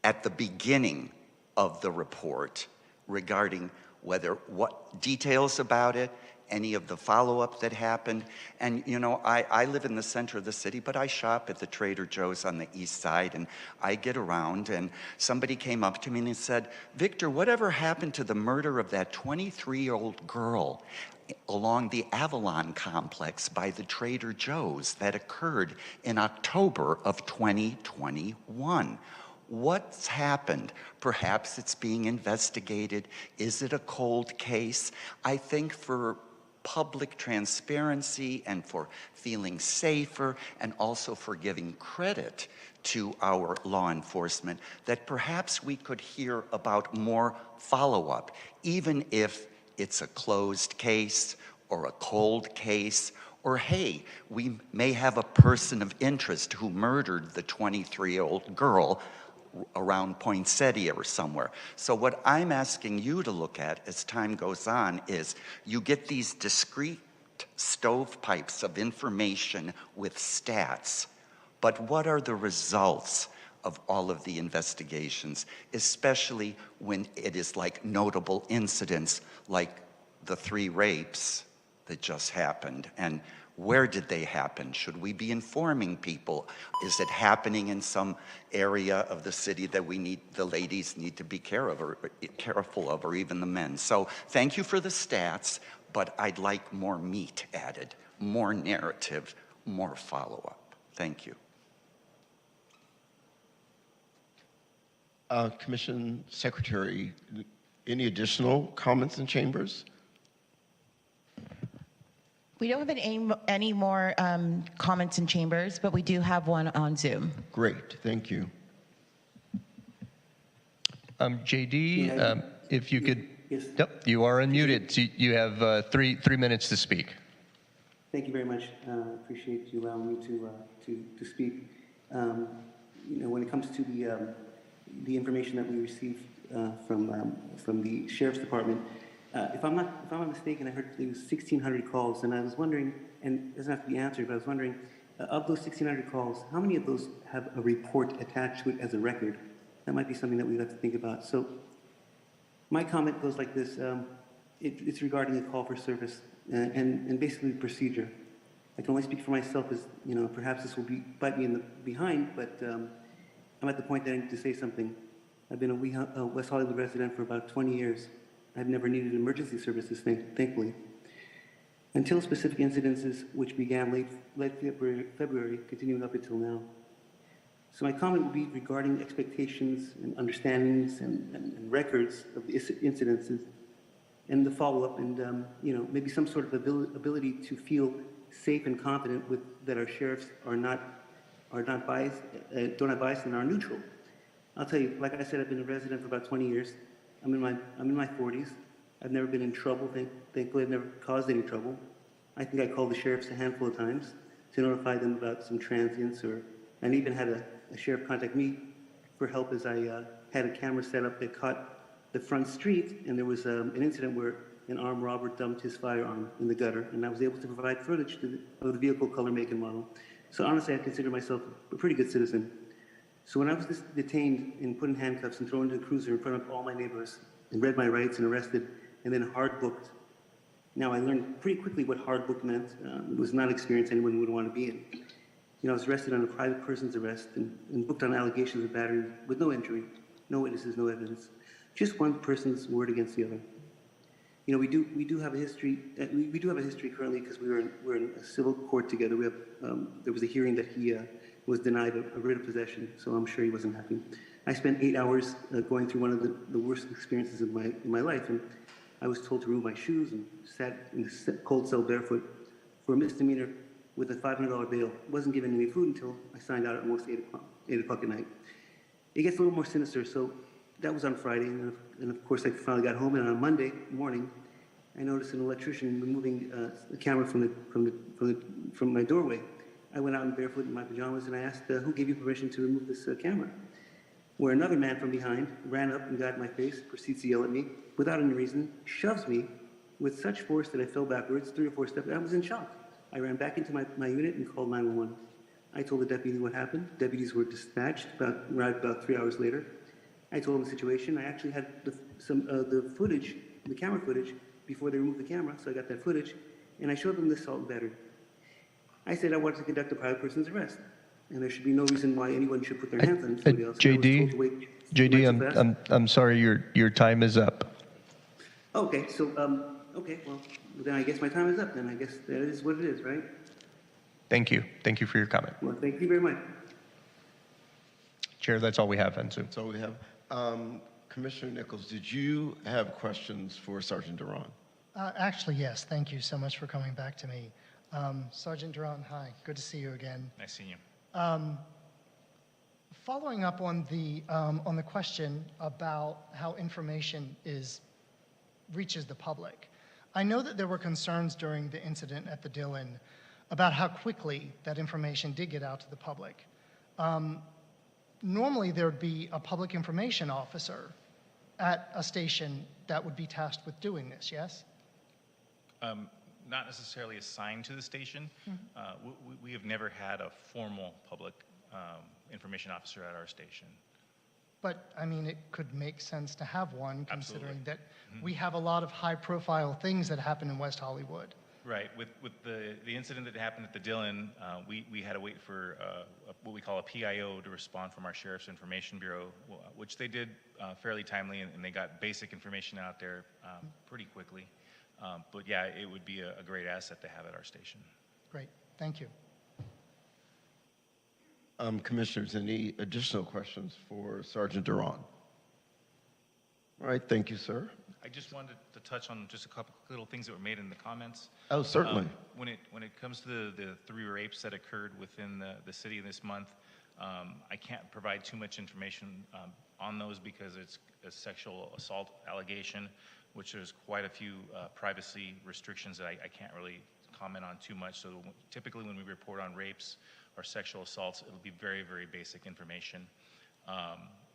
at the beginning of the report, regarding what details about it, any of the follow-up that happened. And you know, I live in the center of the city, but I shop at the Trader Joe's on the east side, and I get around, and somebody came up to me and said, Victor, whatever happened to the murder of that 23-year-old girl along the Avalon complex by the Trader Joe's that occurred in October of 2021? What's happened? Perhaps it's being investigated. Is it a cold case? I think for public transparency and for feeling safer and also for giving credit to our law enforcement, that perhaps we could hear about more follow-up, even if it's a closed case or a cold case, or hey, we may have a person of interest who murdered the 23-year-old girl around Poinsettia or somewhere. So what I'm asking you to look at as time goes on is you get these discrete stovepipes of information with stats, but what are the results of all of the investigations, especially when it is like notable incidents like the 3 rapes that just happened, and where did they happen? Should we be informing people? Is it happening in some area of the city that the ladies need to be careful of, or even the men? So thank you for the stats, but I'd like more meat added, more narrative, more follow-up. Thank you. Commission Secretary, any additional comments in chambers? We don't have any more comments in chambers, but we do have one on Zoom. Great, thank you. JD, if you could, Yes. Yep, you are unmuted. So you have three minutes to speak. Thank you very much. Appreciate you allowing me to speak. When it comes to the information that we received from the Sheriff's Department, if I'm not mistaken, I heard there was 1,600 calls, and I was wondering, and it doesn't have to be answered, but I was wondering, of those 1,600 calls, how many of those have a report attached to it as a record? That might be something that we'd have to think about. So my comment goes like this. It's regarding a call for service and basically the procedure. I can only speak for myself as, perhaps this will bite me in the behind, but I'm at the point that I need to say something. I've been a West Hollywood resident for about 20 years. I've never needed emergency services, thankfully, until specific incidences which began late February, continuing up until now. So my comment would be regarding expectations and understandings and records of the incidences and the follow-up, and maybe some sort of ability to feel safe and confident that our sheriffs are not biased, don't have bias, and are neutral. I'll tell you, like I said, I've been a resident for about 20 years. I'm in my 40s. I've never been in trouble. Thankfully, I've never caused any trouble. I think I called the sheriffs a handful of times to notify them about some transients, and even had a sheriff contact me for help as I had a camera set up that caught the front street, and there was an incident where an armed robber dumped his firearm in the gutter, and I was able to provide footage of the vehicle, color, make, and model. So honestly, I consider myself a pretty good citizen. So when I was detained and put in handcuffs and thrown into a cruiser in front of all my neighbors and read my rights and arrested and then hard booked, now I learned pretty quickly what hard booked meant. It was not an experience anyone would want to be in. I was arrested on a private person's arrest and booked on allegations of battery with no injury, no witnesses, no evidence, just one person's word against the other. We do have a history. We do have a history currently because we're in a civil court together. There was a hearing that he was denied a writ of possession, so I'm sure he wasn't happy. I spent 8 hours going through one of the worst experiences of in my life, and I was told to remove my shoes and sat in a cold cell barefoot for a misdemeanor with a $500 bail. Wasn't given any food until I signed out at almost 8 o'clock at night. It gets a little more sinister, so that was on Friday, and of course I finally got home, and on Monday morning, I noticed an electrician removing the camera from my doorway. I went out in barefoot in my pajamas, and I asked, who gave you permission to remove this camera? Where another man from behind ran up and got in my face, proceeds to yell at me, without any reason, shoves me with such force that I fell backwards 3 or 4 steps. I was in shock. I ran back into my unit and called 911. I told the deputy what happened. Deputies were dispatched, arrived about 3 hours later. I told them the situation. I actually had the footage, the camera footage, before they removed the camera, so I got that footage, and I showed them the assault and battery. I said I wanted to conduct a private person's arrest, and there should be no reason why anyone should put their hands on somebody else. JD, I'm sorry, your time is up. Okay, so okay, well then I guess my time is up. Then I guess that is what it is, right? Thank you for your comment. Well, thank you very much. Chair, that's all we have on Zoom. That's all we have. Commissioner Nichols, did you have questions for Sergeant Duran? Actually, yes. Thank you so much for coming back to me. Sergeant Duran, hi. Good to see you again. Nice seeing you. Following up on the question about how information reaches the public, I know that there were concerns during the incident at the Dillon about how quickly that information did get out to the public. Normally, there would be a public information officer at a station that would be tasked with doing this, yes? Not necessarily assigned to the station. We have never had a formal public information officer at our station. But, I mean, it could make sense to have one, considering Absolutely. that we have a lot of high-profile things that happen in West Hollywood. Right. With the incident that happened at the Dillon, we had to wait for what we call a PIO to respond from our Sheriff's Information Bureau, which they did fairly timely, and they got basic information out there pretty quickly. But yeah, it would be a great asset to have at our station. Great. Thank you. Commissioners, any additional questions for Sergeant Duran? All right, thank you, sir. I just wanted to touch on just a couple little things that were made in the comments. Oh, certainly. When it comes to the 3 rapes that occurred within the city this month, I can't provide too much information on those because it's a sexual assault allegation, which there's quite a few privacy restrictions that I can't really comment on too much. So typically when we report on rapes or sexual assaults, it'll be very, very basic information.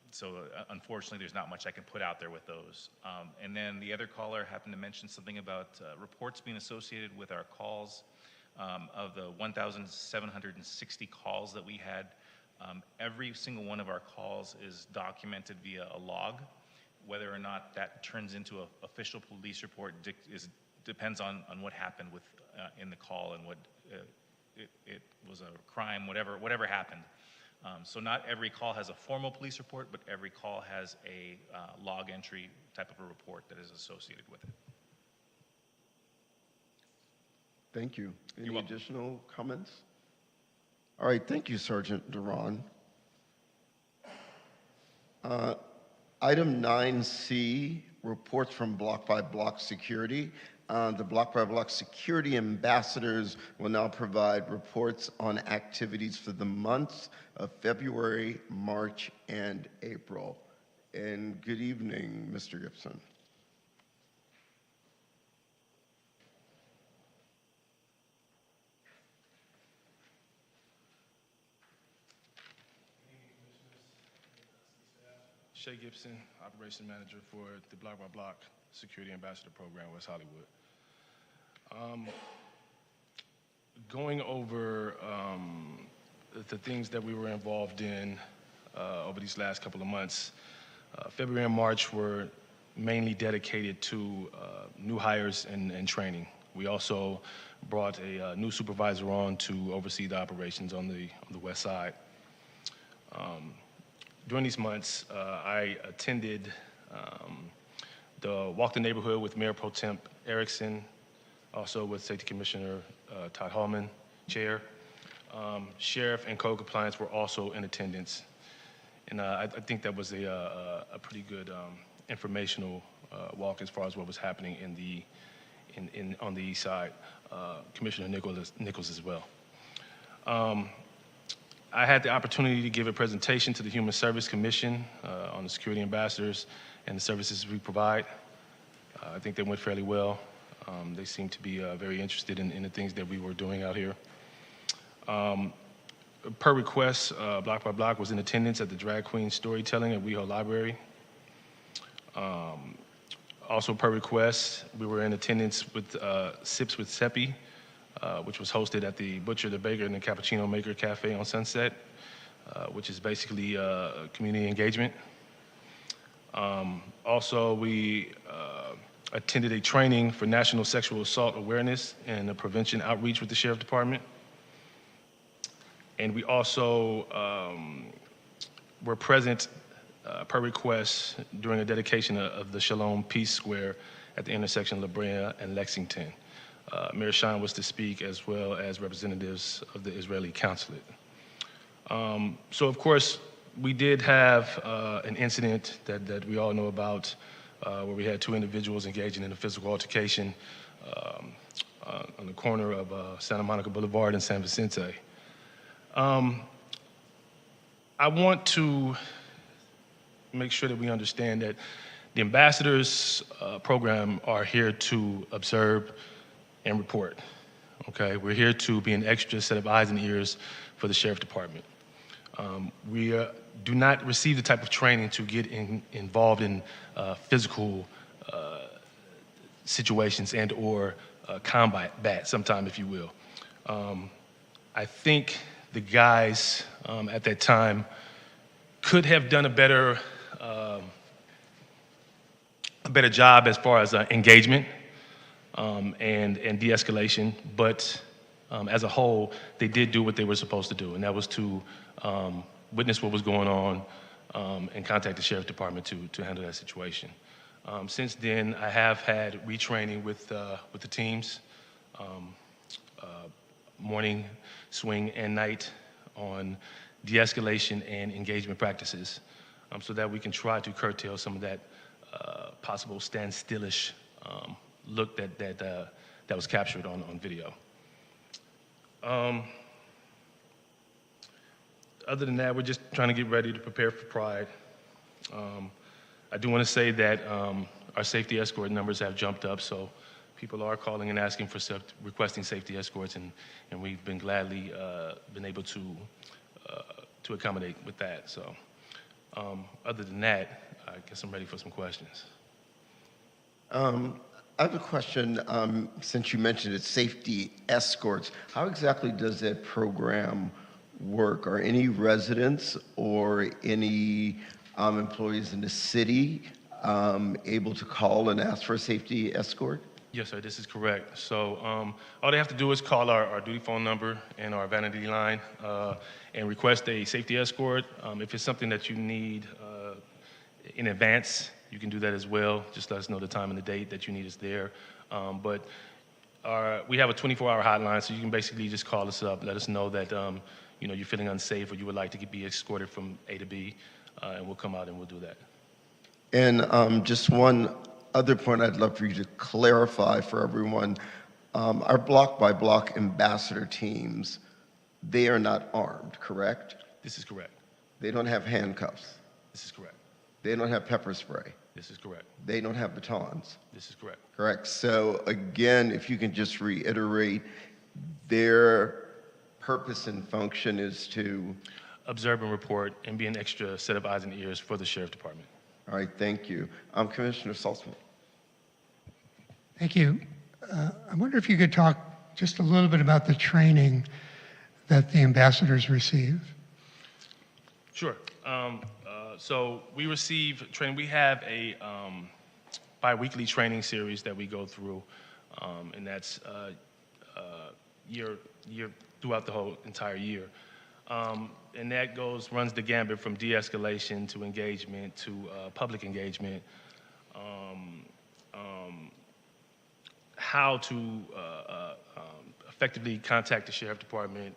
So unfortunately, there's not much I can put out there with those. And then the other caller happened to mention something about reports being associated with our calls. Of the 1,760 calls that we had, every single one of our calls is documented via a log. Whether or not that turns into an official police report depends on what happened in the call and what it was a crime, whatever happened. So not every call has a formal police report, but every call has a log entry type of a report that is associated with it. Thank you. Any additional comments? All right, thank you, Sergeant Duran. Item 9C, reports from block by block security. The block by block security ambassadors will now provide reports on activities for the months of February, March, and April. And good evening, Mr. Gibson. Shay Gibson, Operations Manager for the Block by Block Security Ambassador Program, West Hollywood. Going over the things that we were involved in over these last couple of months, February and March were mainly dedicated to new hires and training. We also brought a new supervisor on to oversee the operations on the west side. During these months, I attended the Walk the Neighborhood with Mayor Pro Temp Erickson, also with Safety Commissioner Todd Hallman, Chair. Sheriff and Code Compliance were also in attendance. And I think that was a pretty good informational walk as far as what was happening on the east side. Commissioner Nichols as well. I had the opportunity to give a presentation to the Human Service Commission on the security ambassadors and the services we provide. I think they went fairly well. They seemed to be very interested in the things that we were doing out here. Per request, Block by Block was in attendance at the Drag Queen Storytelling at WeHo Library. Also per request, we were in attendance with Sips with Seppi, which was hosted at the Butcher, the Baker, and the Cappuccino Maker Cafe on Sunset, which is basically community engagement. Also, we attended a training for National Sexual Assault Awareness and Prevention Outreach with the Sheriff Department. And we also were present per request during a dedication of the Shalom Peace Square at the intersection of La Brea and Lexington. Mayor Shine was to speak, as well as representatives of the Israeli consulate. So of course, we did have an incident that we all know about where we had two individuals engaging in a physical altercation on the corner of Santa Monica Boulevard and San Vicente. I want to make sure that we understand that the ambassadors program are here to observe and report. Okay, we're here to be an extra set of eyes and ears for the sheriff department. We do not receive the type of training to get involved in physical situations and or combat, sometime, if you will. I think the guys at that time could have done a better job as far as engagement and de-escalation, but as a whole, they did do what they were supposed to do, and that was to witness what was going on and contact the sheriff department to handle that situation. Since then, I have had retraining with the teams, morning, swing, and night on de-escalation and engagement practices, so that we can try to curtail some of that possible standstillish look that was captured on video. Other than that, we're just trying to get ready to prepare for Pride. I do want to say that our safety escort numbers have jumped up, so people are calling and asking for requesting safety escorts, and we've been gladly been able to accommodate with that. So other than that, I guess I'm ready for some questions. I have a question. Since you mentioned it's safety escorts, how exactly does that program work? Are any residents or any employees in the city able to call and ask for a safety escort? Yes, sir, this is correct. So all they have to do is call our duty phone number and our vanity line and request a safety escort. If it's something that you need in advance, you can do that as well. Just let us know the time and the date that you need us there. But we have a 24-hour hotline, so you can basically just call us up, let us know that you're feeling unsafe or you would like to be escorted from A to B, and we'll come out and we'll do that. And just one other point I'd love for you to clarify for everyone. Our block-by-block ambassador teams, they are not armed, correct? This is correct. They don't have handcuffs. This is correct. They don't have pepper spray. This is correct. They don't have batons. This is correct. Correct. So again, if you can just reiterate, their purpose and function is to observe and report and be an extra set of eyes and ears for the sheriff department. All right, thank you. Commissioner Saltzman. Thank you. I wonder if you could talk just a little bit about the training that the ambassadors receive. Sure. So we receive training. We have a bi-weekly training series that we go through, and that's year throughout the whole entire year. And that runs the gambit from de-escalation to engagement to public engagement, how to effectively contact the sheriff department,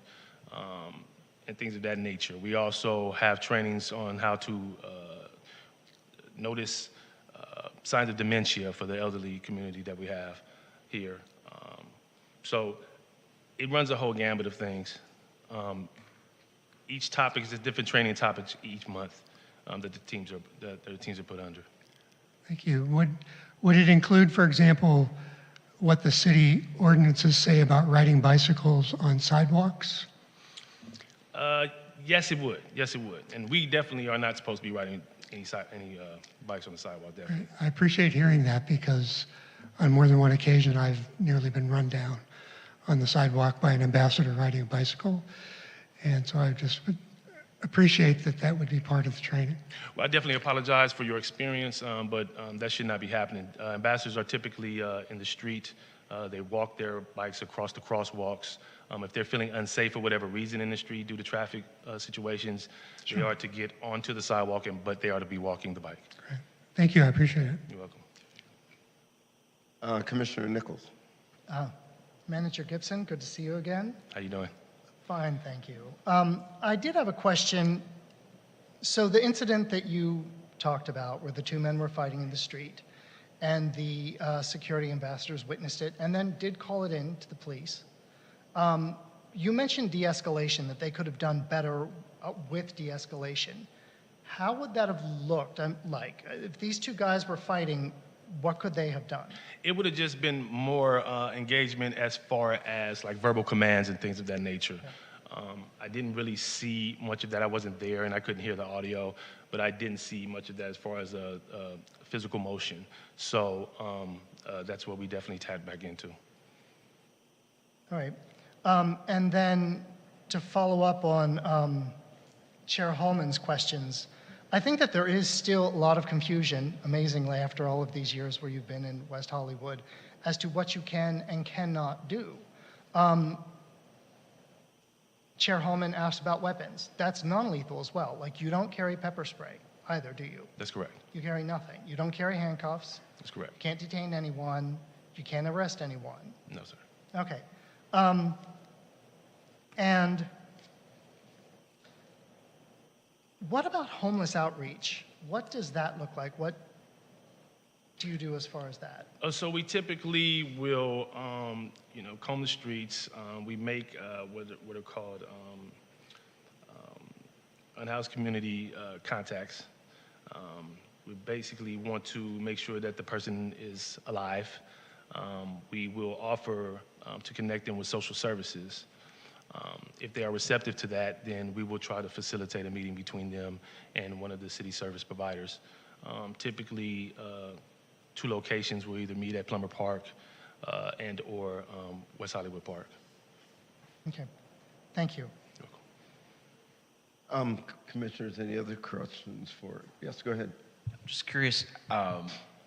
and things of that nature. We also have trainings on how to notice signs of dementia for the elderly community that we have here. So it runs a whole gambit of things. Each topic is a different training topic each month that the teams are put under. Thank you. Would it include, for example, what the city ordinances say about riding bicycles on sidewalks? Yes, it would. Yes, it would. And we definitely are not supposed to be riding any bikes on the sidewalk, definitely. I appreciate hearing that because on more than one occasion I've nearly been run down on the sidewalk by an ambassador riding a bicycle. And so I just would appreciate that would be part of the training. Well, I definitely apologize for your experience, but that should not be happening. Ambassadors are typically in the street. They walk their bikes across the crosswalks. If they're feeling unsafe for whatever reason in the street due to traffic situations, sure, they are to get onto the sidewalk, but they are to be walking the bike. Great. Thank you. I appreciate it. You're welcome. Commissioner Nichols. Manager Gibson, good to see you again. How you doing? Fine, thank you. I did have a question. So the incident that you talked about where the two men were fighting in the street, and the security ambassadors witnessed it and then did call it in to the police. You mentioned de-escalation, that they could have done better with de-escalation. How would that have looked like? If these two guys were fighting, what could they have done? It would have just been more engagement as far as like verbal commands and things of that nature. I didn't really see much of that. I wasn't there and I couldn't hear the audio, but I didn't see much of that as far as a physical motion. So that's what we definitely tapped back into. All right. And then to follow up on Chair Hallman's questions, I think that there is still a lot of confusion, amazingly, after all of these years where you've been in West Hollywood, as to what you can and cannot do. Chair Hallman asked about weapons. That's non-lethal as well. Like, you don't carry pepper spray either, do you? That's correct. You carry nothing. You don't carry handcuffs. That's correct. You can't detain anyone. You can't arrest anyone. No, sir. Okay. And what about homeless outreach? What does that look like? What do you do as far as that? So we typically will, comb the streets. We make what are called unhoused community contacts. We basically want to make sure that the person is alive. We will offer to connect them with social services. If they are receptive to that, then we will try to facilitate a meeting between them and one of the city service providers. Typically, two locations will either meet at Plummer Park and or West Hollywood Park. Okay, thank you. Commissioners, any other questions for? Yes, go ahead. I'm just curious,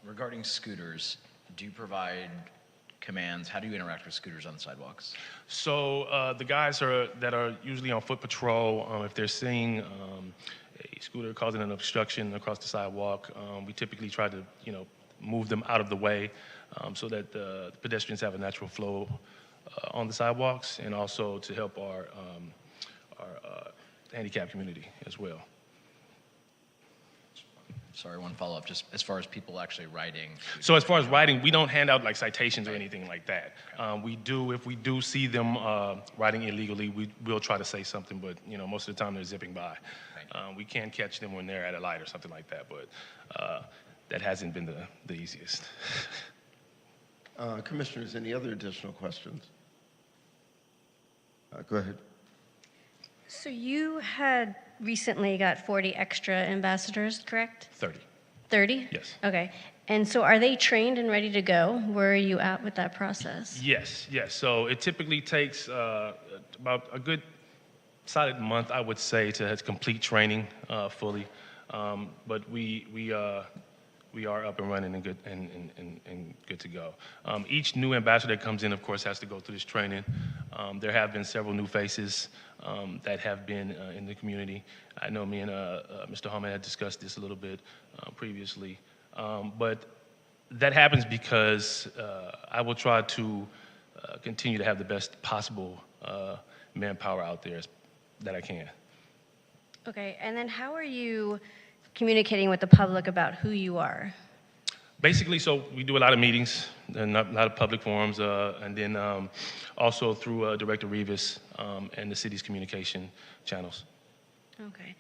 regarding scooters, do you provide commands? How do you interact with scooters on the sidewalks? So the guys that are usually on foot patrol, if they're seeing a scooter causing an obstruction across the sidewalk, we typically try to, move them out of the way so that the pedestrians have a natural flow on the sidewalks, and also to help our handicapped community as well. Sorry, one follow-up, just as far as people actually riding. So as far as riding, we don't hand out like citations or anything like that. If we do see them riding illegally, we'll try to say something, but most of the time they're zipping by. We can catch them when they're at a light or something like that, but that hasn't been the easiest. Commissioners, any other additional questions? Go ahead. So you had recently got 40 extra ambassadors, correct? 30. 30? Yes. Okay. And so are they trained and ready to go? Where are you at with that process? Yes. So it typically takes about a good solid month, I would say, to complete training fully. But we are up and running and good to go. Each new ambassador that comes in, of course, has to go through this training. There have been several new faces that have been in the community. I know me and Mr. Hallman had discussed this a little bit previously. But that happens because I will try to continue to have the best possible manpower out there that I can. Okay, and then how are you communicating with the public about who you are? Basically, so we do a lot of meetings and a lot of public forums, and then also through Director Rivas and the city's communication channels. Okay,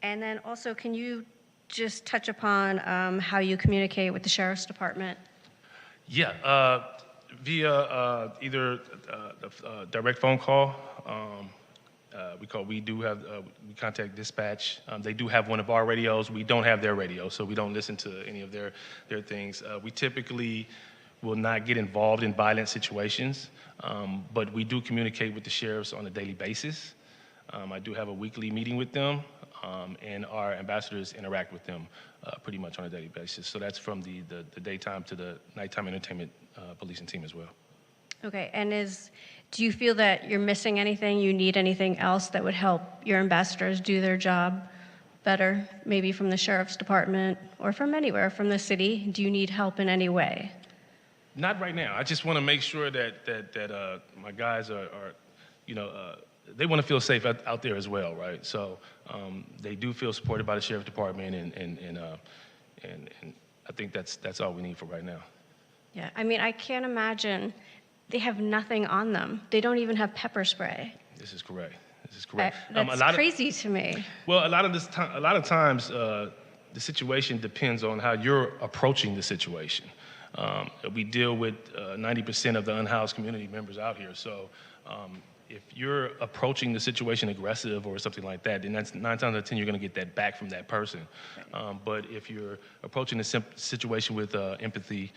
and then also, can you just touch upon how you communicate with the Sheriff's Department? Yeah, via either a direct phone call. We contact dispatch. They do have one of our radios. We don't have their radio, so we don't listen to any of their things. We typically will not get involved in violent situations, but we do communicate with the sheriffs on a daily basis. I do have a weekly meeting with them, and our ambassadors interact with them pretty much on a daily basis. So that's from the daytime to the nighttime entertainment policing team as well. Okay, and do you feel that you're missing anything, you need anything else that would help your ambassadors do their job better, maybe from the Sheriff's Department or from anywhere, from the city? Do you need help in any way? Not right now. I just want to make sure that my guys are they want to feel safe out there as well, right? So they do feel supported by the Sheriff's Department, and I think that's all we need for right now. Yeah, I mean, I can't imagine, they have nothing on them. They don't even have pepper spray. This is correct. This is correct. That's crazy to me. Well, a lot of times, the situation depends on how you're approaching the situation. We deal with 90% of the unhoused community members out here, so if you're approaching the situation aggressive or something like that, then that's 9 times out of 10 you're going to get that back from that person. But if you're approaching the situation with empathy,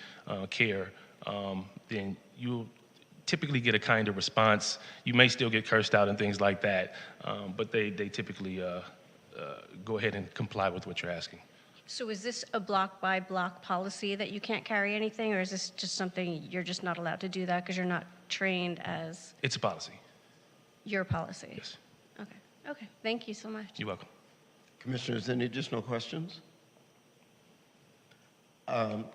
care, then you'll typically get a kind of response. You may still get cursed out and things like that, but they typically go ahead and comply with what you're asking. So is this a block-by-block policy that you can't carry anything, or is this just something you're just not allowed to do that because you're not trained as It's a policy. your policy? Yes. Okay. Okay. Thank you so much. You're welcome. Commissioners, any additional questions?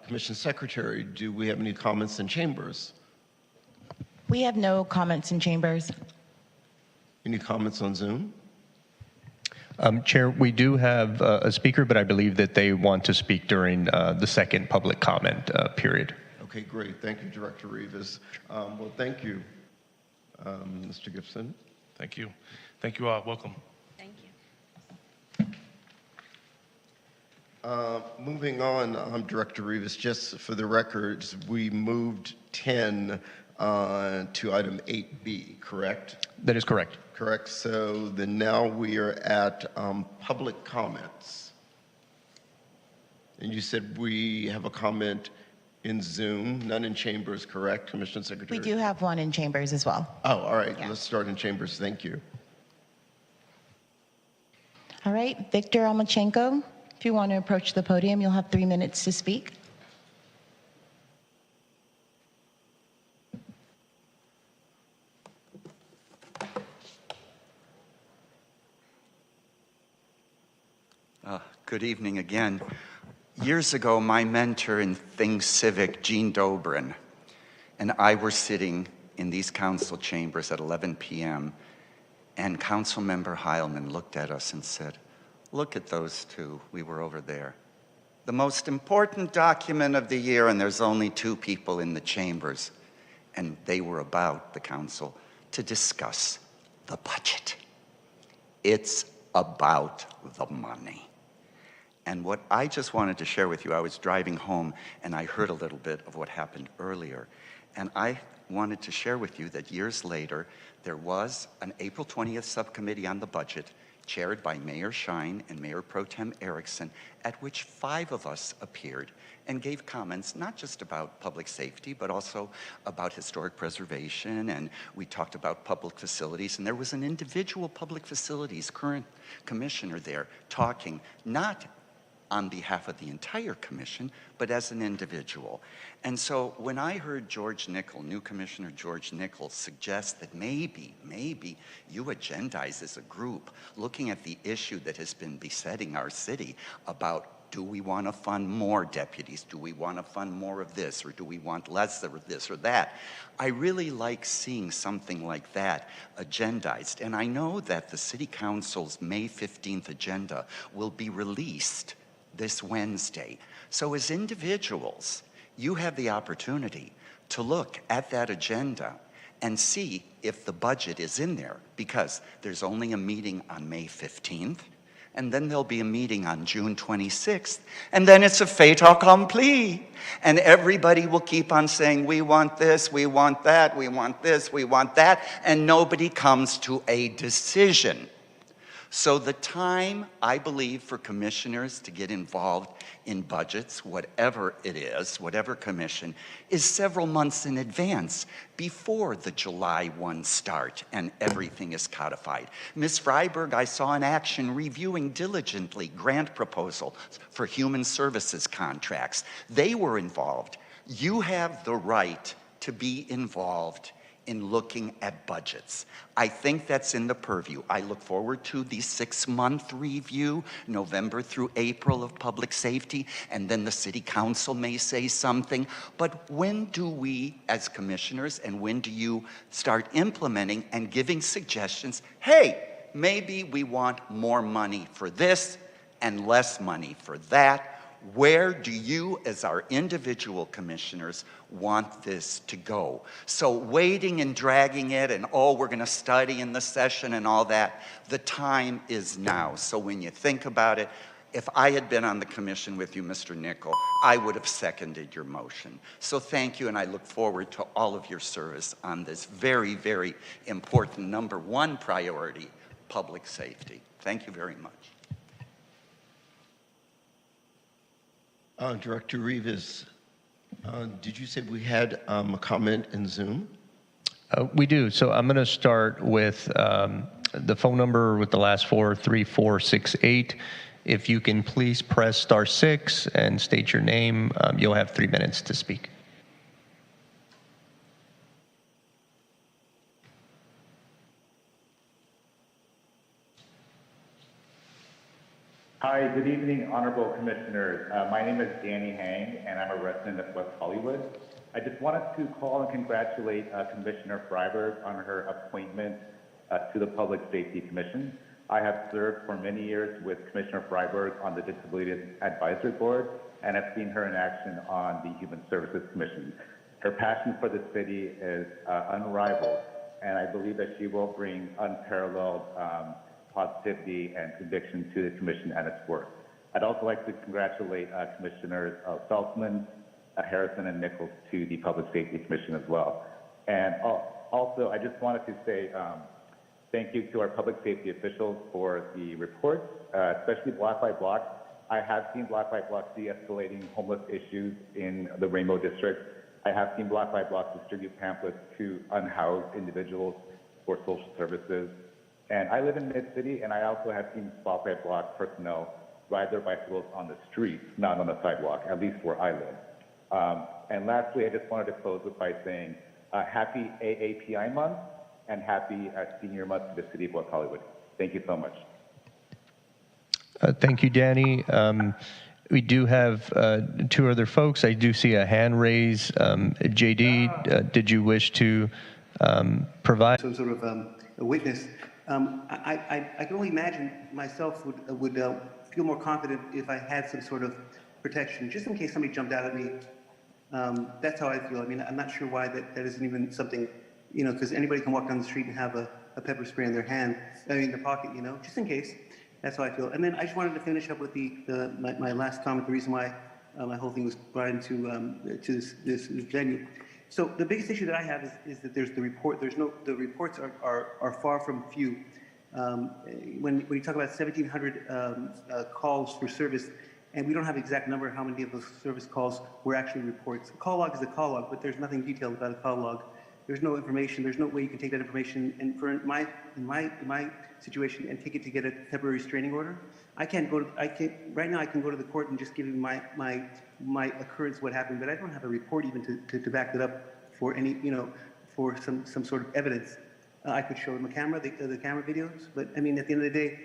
Commission Secretary, do we have any comments in chambers? We have no comments in chambers. Any comments on Zoom? Chair, we do have a speaker, but I believe that they want to speak during the second public comment period. Okay, great. Thank you, Director Rivas. Well, thank you, Mr. Gibson. Thank you. Thank you all. Welcome. Thank you. Moving on, Director Rivas, just for the records, we moved 10 to item 8B, correct? That is correct. Correct. So then now we are at public comments. And you said we have a comment in Zoom, none in chambers, correct, Commissioner Secretary? We do have one in chambers as well. Oh, all right. Yeah. Let's start in chambers. Thank you. All right, Victor Almachenko, if you want to approach the podium, you'll have 3 minutes to speak. Good evening again. Years ago, my mentor in Things Civic, Gene Dobrin, and I were sitting in these council chambers at 11 p.m., and Councilmember Heilman looked at us and said, "Look at those two." We were over there. The most important document of the year, and there's only 2 people in the chambers, and they were about the council to discuss the budget. It's about the money. And what I just wanted to share with you, I was driving home and I heard a little bit of what happened earlier. And I wanted to share with you that years later, there was an April 20th subcommittee on the budget chaired by Mayor Schein and Mayor Pro Tem Erickson, at which 5 of us appeared and gave comments not just about public safety, but also about historic preservation, and we talked about public facilities, and there was an individual public facilities current commissioner there talking, not on behalf of the entire commission, but as an individual. And so when I heard George Nickel, new Commissioner George Nickel, suggest that maybe you agendize as a group, looking at the issue that has been besetting our city about, do we want to fund more deputies? Do we want to fund more of this? Or do we want less of this or that? I really like seeing something like that agendized. And I know that the City Council's May 15th agenda will be released this Wednesday. So as individuals, you have the opportunity to look at that agenda and see if the budget is in there, because there's only a meeting on May 15th, and then there'll be a meeting on June 26th, and then it's a fait accompli. And everybody will keep on saying, we want this, we want that, we want this, we want that, and nobody comes to a decision. So the time, I believe, for commissioners to get involved in budgets, whatever it is, whatever commission, is several months in advance before the July 1 start and everything is codified. Ms. Freiberg, I saw in action reviewing diligently grant proposals for human services contracts. They were involved. You have the right to be involved in looking at budgets. I think that's in the purview. I look forward to the 6-month review, November through April, of public safety, and then the City Council may say something. But when do we, as commissioners, and when do you start implementing and giving suggestions? Hey, maybe we want more money for this and less money for that, where do you, as our individual commissioners, want this to go? So waiting and dragging it and, oh, we're going to study in the session and all that, the time is now. So when you think about it, if I had been on the commission with you, Mr. Nickel, I would have seconded your motion. So thank you, and I look forward to all of your service on this very, very important #1 priority, public safety. Thank you very much. Director Rivas, did you say we had a comment in Zoom? We do. So I'm going to start with the phone number with the last four, 3468. If you can please press *6 and state your name, you'll have 3 minutes to speak. Hi, good evening, honorable commissioners. My name is Danny Hang, and I'm a resident of West Hollywood. I just wanted to call and congratulate Commissioner Freiberg on her appointment to the Public Safety Commission. I have served for many years with Commissioner Freiberg on the Disability Advisory Board, and have seen her in action on the Human Services Commission. Her passion for the city is unrivaled, and I believe that she will bring unparalleled positivity and conviction to the commission and its work. I'd also like to congratulate Commissioners Saltzman, Harrison, and Nichols to the Public Safety Commission as well. And also, I just wanted to say thank you to our public safety officials for the reports, especially block by block. I have seen block by block de-escalating homeless issues in the Rainbow District. I have seen block by block distribute pamphlets to unhoused individuals for social services. And I live in Mid-City, and I also have seen block by block personnel ride their bicycles on the street, not on the sidewalk, at least where I live. And lastly, I just wanted to close by saying happy AAPI month, and happy senior month to the city of West Hollywood. Thank you so much. Thank you, Danny. We do have 2 other folks. I do see a hand raise. JD, did you wish to provide? Some sort of a witness. I can only imagine myself would feel more confident if I had some sort of protection, just in case somebody jumped out at me. That's how I feel. I mean, I'm not sure why that isn't even something, you know, because anybody can walk down the street and have a pepper spray in their hand, in their pocket, you know, just in case. That's how I feel. And then I just wanted to finish up with my last comment, the reason why my whole thing was brought into this venue. So the biggest issue that I have is that there's the report. The reports are far from few. When you talk about 1,700 calls for service, and we don't have exact number of how many of those service calls were actually reports. A call log is a call log, but there's nothing detailed about a call log. There's no information. There's no way you can take that information and in my situation and take it to get a temporary restraining order. Right now I can go to the court and just give you my occurrence, what happened, but I don't have a report even to back it up for any, you know, for some sort of evidence. I could show them a camera, the camera videos, but I mean, at the end of the day,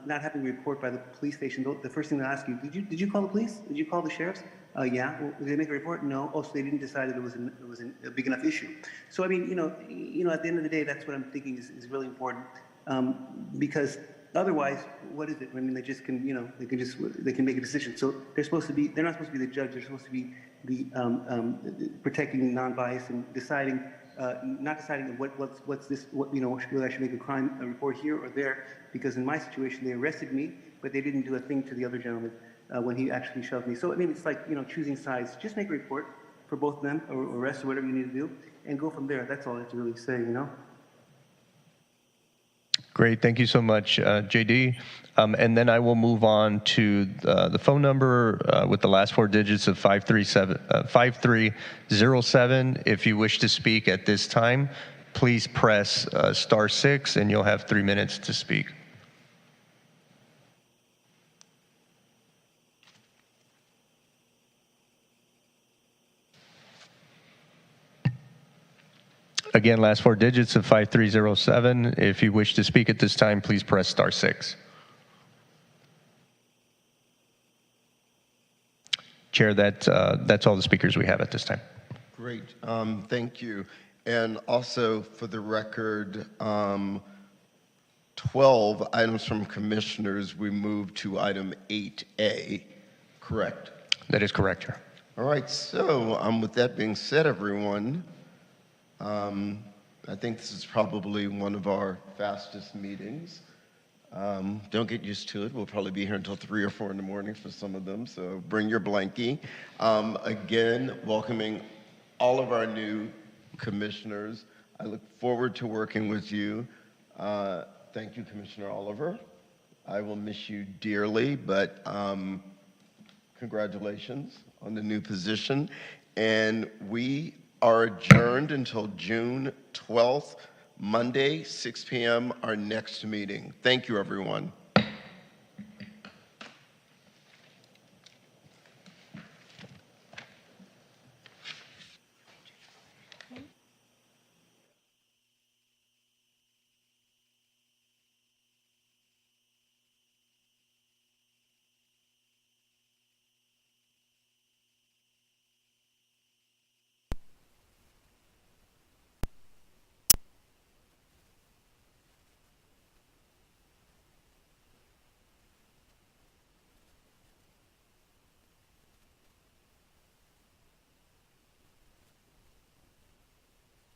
not having a report by the police station, the first thing they'll ask you, did you call the police? Did you call the sheriffs? Yeah. Well, did they make a report? No. Oh, so they didn't decide that it was a big enough issue. So I mean, you know, at the end of the day, that's what I'm thinking is really important, because otherwise, what is it? I mean, they just can, you know, they can make a decision. So they're not supposed to be the judge. They're supposed to be protecting non-bias and deciding. Not deciding what's this, you know, whether I should make a report here or there, because in my situation, they arrested me, but they didn't do a thing to the other gentleman when he actually shoved me. So, I mean, it's like, you know, choosing sides. Just make a report for both of them, or arrest, or whatever you need to do, and go from there. That's all I have to really say, you know? Great. Thank you so much, JD. And then I will move on to the phone number with the last 4 digits of 5307. If you wish to speak at this time, please press *6 and you'll have 3 minutes to speak. Again, last 4 digits of 5307. If you wish to speak at this time, please press *6. Chair, that's all the speakers we have at this time. Great, thank you. And also for the record, 12 items from commissioners, we moved to item 8A, correct? That is correct, Chair. All right, so with that being said, everyone, I think this is probably one of our fastest meetings. Don't get used to it. We'll probably be here until 3 or 4 in the morning for some of them, so bring your blankie. Again, welcoming all of our new commissioners. I look forward to working with you. Thank you, Commissioner Oliver. I will miss you dearly, but congratulations on the new position. And we are adjourned until June 12th, Monday, 6 p.m., our next meeting. Thank you, everyone.